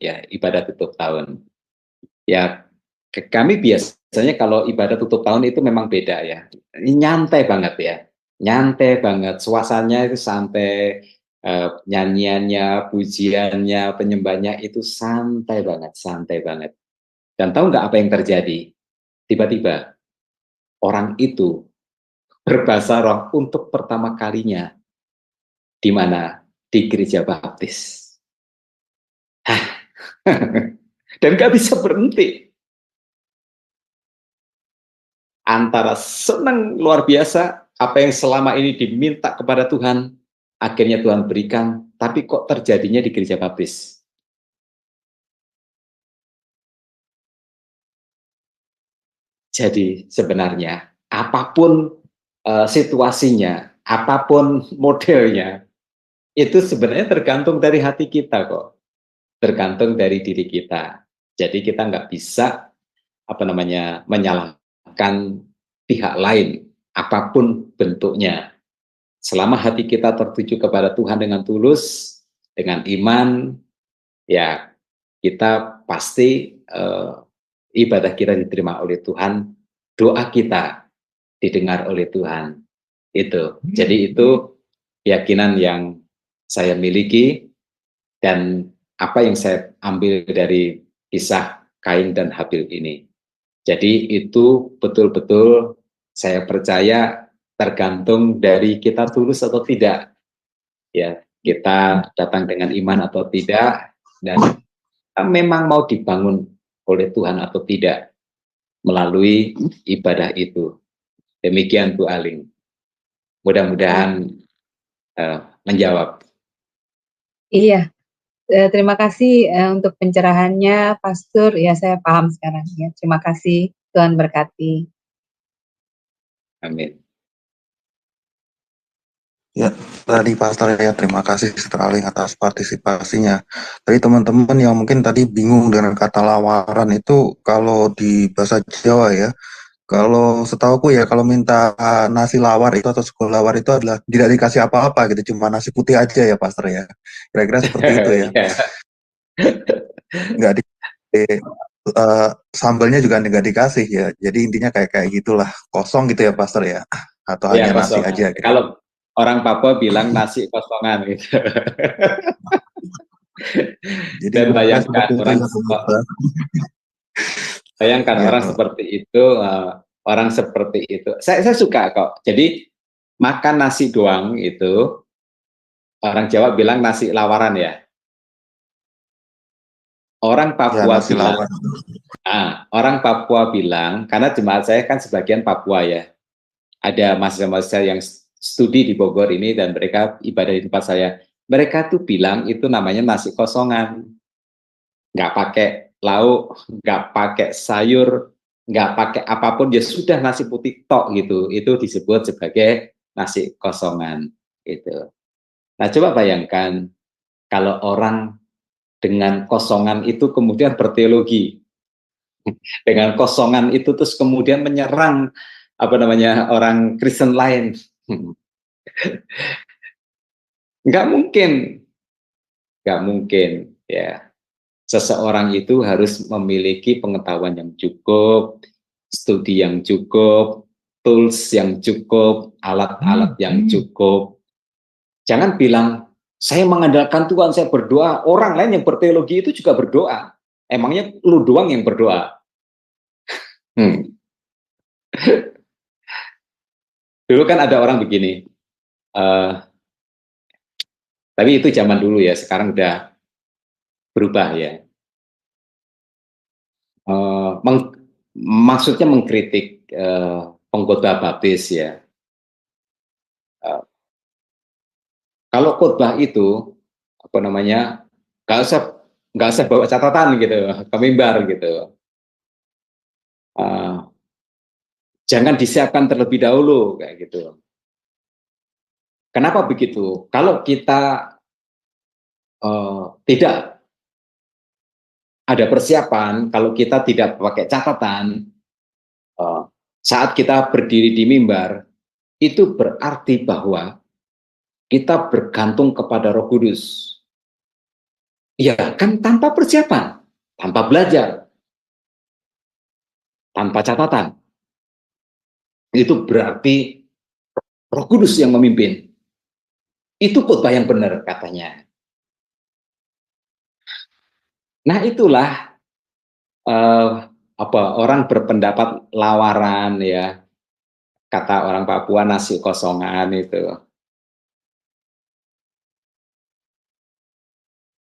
ya. Kami biasanya kalau ibadah tutup tahun itu memang beda ya, nyantai banget, suasananya itu santai, nyanyiannya, pujiannya, penyembahnya itu santai banget. Dan tahu nggak apa yang terjadi? Tiba-tiba orang itu berbahasa roh untuk pertama kalinya di mana? Di gereja baptis. Dan nggak bisa berhenti. Antara senang luar biasa, apa yang selama ini diminta kepada Tuhan, akhirnya Tuhan berikan, tapi kok terjadinya di gereja baptis. Jadi sebenarnya apapun situasinya, apapun modelnya, itu sebenarnya tergantung dari hati kita kok, tergantung dari diri kita. Jadi kita nggak bisa menyalahkan pihak lain, apapun bentuknya. Selama hati kita tertuju kepada Tuhan dengan tulus, dengan iman, ya kita pasti ibadah kita diterima oleh Tuhan, doa kita didengar oleh Tuhan. Itu. Jadi itu keyakinan yang saya miliki dan apa yang saya ambil dari kisah Kain dan Habil ini. Jadi itu betul-betul saya percaya tergantung dari kita tulus atau tidak. Ya, kita datang dengan iman atau tidak, dan kita memang mau dibangun oleh Tuhan atau tidak melalui ibadah itu. Demikian Bu Aling. Mudah-mudahan menjawab. Iya, Terima kasih untuk pencerahannya, Pastor. Ya, saya paham sekarang. Ya, terima kasih. Tuhan berkati. Amin. Ya, tadi Pastor ya, terima kasih Sterling atas partisipasinya. Tadi teman-teman yang mungkin tadi bingung dengan kata lawaran itu kalau di bahasa Jawa ya, kalau setahuku ya kalau minta nasi lawar itu atau sego lawar itu adalah tidak dikasih apa-apa gitu, cuma nasi putih aja ya Pastor ya. Kira-kira seperti itu ya. Ya, Nggak di sambalnya juga nggak dikasih ya. Jadi intinya kayak kayak gitulah, kosong gitu ya Pastor ya. Atau ya hanya nasi kosongan. aja gitu. Kalau orang Papua bilang nasi kosongan gitu. Jadi Dan kira-kira seperti itu ya pemirsa. bayangkan Iya, orang seperti itu, orang seperti itu. Saya suka kok. Jadi makan nasi doang itu, orang Jawa bilang nasi lawaran ya. Orang ya Papua nasi bilang, lawar. orang Papua bilang, karena jemaat saya kan sebagian Papua ya. Ada mahasiswa-mahasiswa yang studi di Bogor ini dan mereka ibadah di tempat saya. Mereka tuh bilang itu namanya nasi kosongan. Nggak pakai lauk, nggak pakai sayur, nggak pakai apapun, ya sudah nasi putih tok gitu. Itu disebut sebagai nasi kosongan gitu. Nah, coba bayangkan kalau orang dengan kosongan itu kemudian berteologi. Dengan kosongan itu terus kemudian menyerang apa namanya orang Kristen lain. Nggak mungkin, nggak mungkin ya. Seseorang itu harus memiliki pengetahuan yang cukup, studi yang cukup, tools yang cukup, alat-alat yang cukup. Jangan bilang, saya mengandalkan Tuhan, saya berdoa. Orang lain yang berteologi itu juga berdoa. Emangnya lu doang yang berdoa? Dulu kan ada orang begini, tapi itu zaman dulu ya, sekarang udah berubah ya. Maksudnya mengkritik pengkhotbah baptis ya. Kalau khotbah itu apa namanya, nggak usah bawa catatan gitu ke mimbar gitu. Jangan disiapkan terlebih dahulu kayak gitu. Kenapa begitu? Kalau kita tidak ada persiapan, kalau kita tidak pakai catatan, saat kita berdiri di mimbar, itu berarti bahwa kita bergantung kepada Roh Kudus. Ya kan tanpa persiapan, tanpa belajar, tanpa catatan. Itu berarti Roh Kudus yang memimpin. Itu khotbah yang benar katanya. Nah itulah orang berpendapat lawaran ya, kata orang Papua nasi kosongan itu.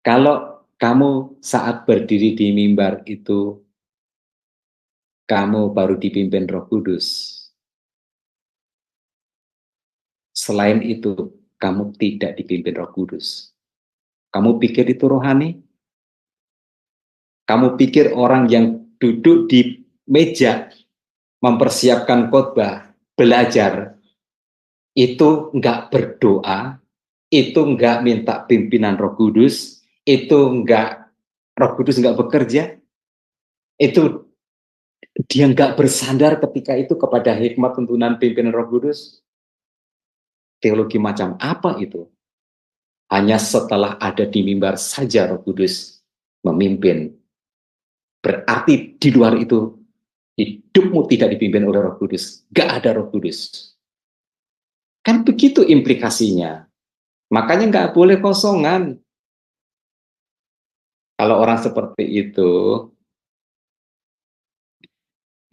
Kalau kamu saat berdiri di mimbar itu, kamu baru dipimpin Roh Kudus. Selain itu, kamu tidak dipimpin Roh Kudus. Kamu pikir itu rohani? Kamu pikir orang yang duduk di meja mempersiapkan khotbah, belajar, itu enggak berdoa, itu enggak minta pimpinan Roh Kudus, itu enggak, Roh Kudus enggak bekerja, itu dia enggak bersandar ketika itu kepada hikmat tuntunan pimpinan Roh Kudus. Teologi macam apa itu? Hanya setelah ada di mimbar saja Roh Kudus memimpin. Berarti di luar itu hidupmu tidak dipimpin oleh Roh Kudus. Gak ada Roh Kudus. Kan begitu implikasinya. Makanya nggak boleh kosongan. Kalau orang seperti itu,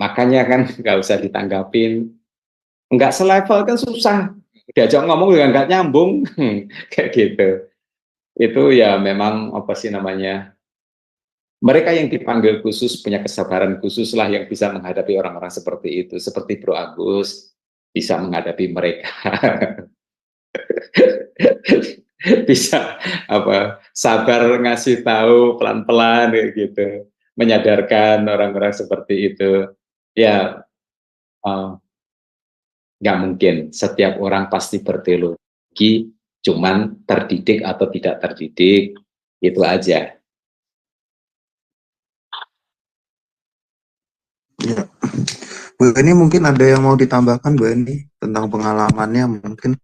makanya kan nggak usah ditanggapin. Nggak selevel kan susah. Diajak ngomong juga nggak nyambung. Kayak gitu. Itu ya memang apa sih namanya, mereka yang dipanggil khusus punya kesabaran khusus lah yang bisa menghadapi orang-orang seperti itu. Seperti Bro Agus bisa menghadapi mereka. bisa sabar ngasih tahu pelan-pelan gitu, menyadarkan orang-orang seperti itu. Ya, nggak mungkin setiap orang pasti berteologi, cuman terdidik atau tidak terdidik, itu aja. Ya. Bu Eni mungkin ada yang mau ditambahkan, Bu Eni, tentang pengalamannya mungkin.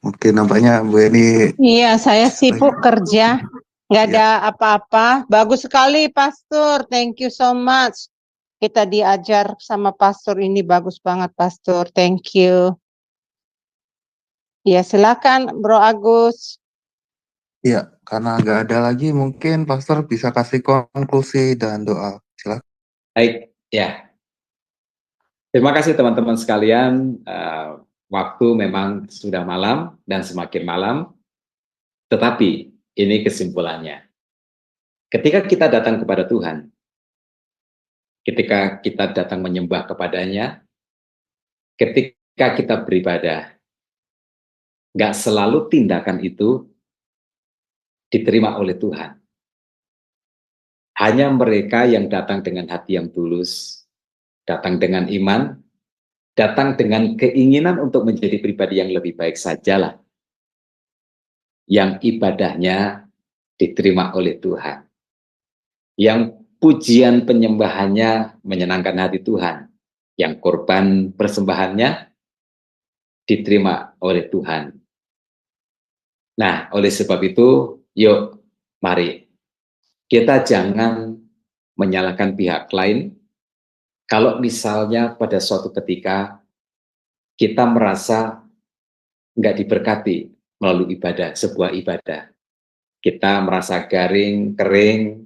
Oke, nampaknya Bu Eni. Iya, saya sibuk kerja, nggak ada apa-apa. Bagus sekali, Pastor. Thank you so much. Kita diajar sama Pastor ini bagus banget, Pastor. Thank you. Ya, silakan, Bro Agus. Ya, karena nggak ada lagi, mungkin Pastor bisa kasih konklusi dan doa. Silakan. Baik, ya. Terima kasih teman-teman sekalian. Waktu memang sudah malam dan semakin malam, tetapi ini kesimpulannya. Ketika kita datang kepada Tuhan, ketika kita datang menyembah kepadanya, ketika kita beribadah, nggak selalu tindakan itu diterima oleh Tuhan. Hanya mereka yang datang dengan hati yang tulus, datang dengan iman, datang dengan keinginan untuk menjadi pribadi yang lebih baik sajalah yang ibadahnya diterima oleh Tuhan, yang pujian penyembahannya menyenangkan hati Tuhan, yang korban persembahannya diterima oleh Tuhan. Nah, oleh sebab itu, yuk mari kita jangan menyalahkan pihak lain. Kalau misalnya pada suatu ketika kita merasa nggak diberkati melalui ibadah, sebuah ibadah, kita merasa garing, kering,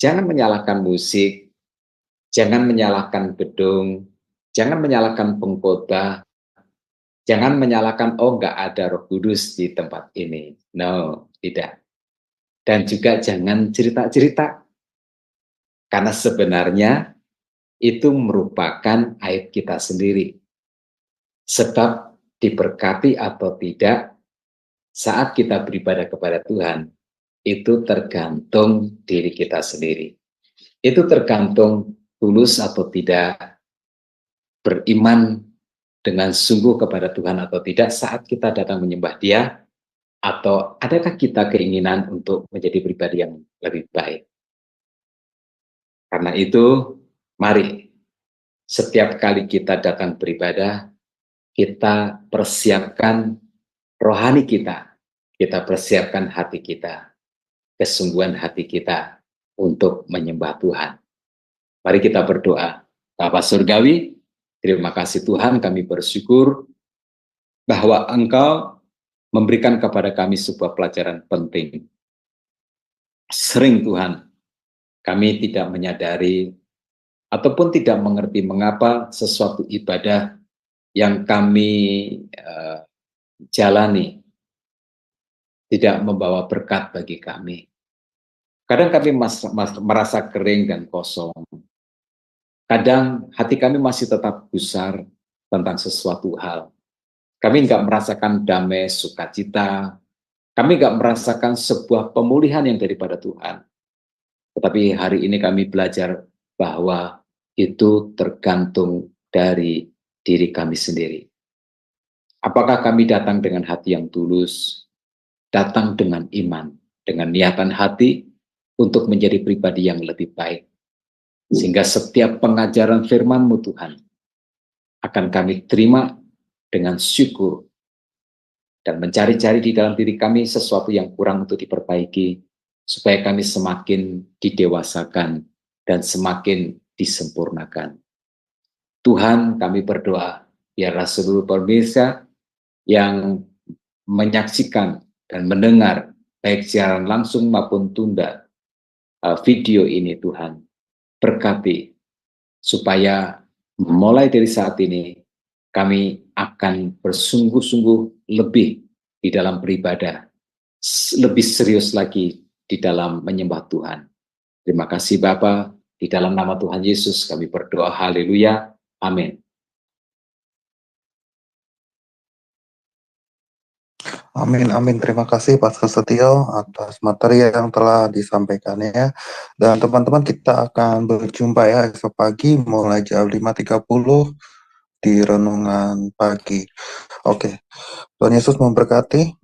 jangan menyalahkan musik, jangan menyalahkan gedung, jangan menyalahkan pengkhotbah, jangan menyalahkan, oh nggak ada Roh Kudus di tempat ini. No, tidak. Dan juga jangan cerita-cerita, karena sebenarnya itu merupakan aib kita sendiri. Sebab diberkati atau tidak, saat kita beribadah kepada Tuhan, itu tergantung diri kita sendiri. Itu tergantung tulus atau tidak, beriman dengan sungguh kepada Tuhan atau tidak saat kita datang menyembah Dia, atau adakah kita keinginan untuk menjadi pribadi yang lebih baik. Karena itu, mari setiap kali kita datang beribadah, kita persiapkan rohani kita persiapkan hati kita, kesungguhan hati kita untuk menyembah Tuhan. Mari kita berdoa. Bapa Surgawi, terima kasih Tuhan, kami bersyukur bahwa Engkau memberikan kepada kami sebuah pelajaran penting. Sering Tuhan, kami tidak menyadari ataupun tidak mengerti mengapa sesuatu ibadah yang kami jalani tidak membawa berkat bagi kami. Kadang kami merasa kering dan kosong. Kadang hati kami masih tetap gusar tentang sesuatu hal. Kami nggak merasakan damai, sukacita. Kami nggak merasakan sebuah pemulihan yang daripada Tuhan. Tetapi hari ini kami belajar bahwa itu tergantung dari diri kami sendiri. Apakah kami datang dengan hati yang tulus, datang dengan iman, dengan niatan hati untuk menjadi pribadi yang lebih baik. Sehingga setiap pengajaran firman-Mu Tuhan akan kami terima dengan syukur dan mencari-cari di dalam diri kami sesuatu yang kurang untuk diperbaiki, supaya kami semakin didewasakan dan semakin disempurnakan. Tuhan, kami berdoa, biarlah seluruh pemirsa yang menyaksikan dan mendengar, baik siaran langsung maupun tunda video ini, Tuhan, berkati, supaya mulai dari saat ini, kami akan bersungguh-sungguh lebih di dalam beribadah, lebih serius lagi di dalam menyembah Tuhan. Terima kasih Bapa, di dalam nama Tuhan Yesus kami berdoa, haleluya, amin. Amin, amin. Terima kasih Pastor Setio atas materi yang telah disampaikannya. Dan teman-teman, kita akan berjumpa ya esok pagi mulai jam 5.30 di renungan pagi. Oke, Tuhan Yesus memberkati.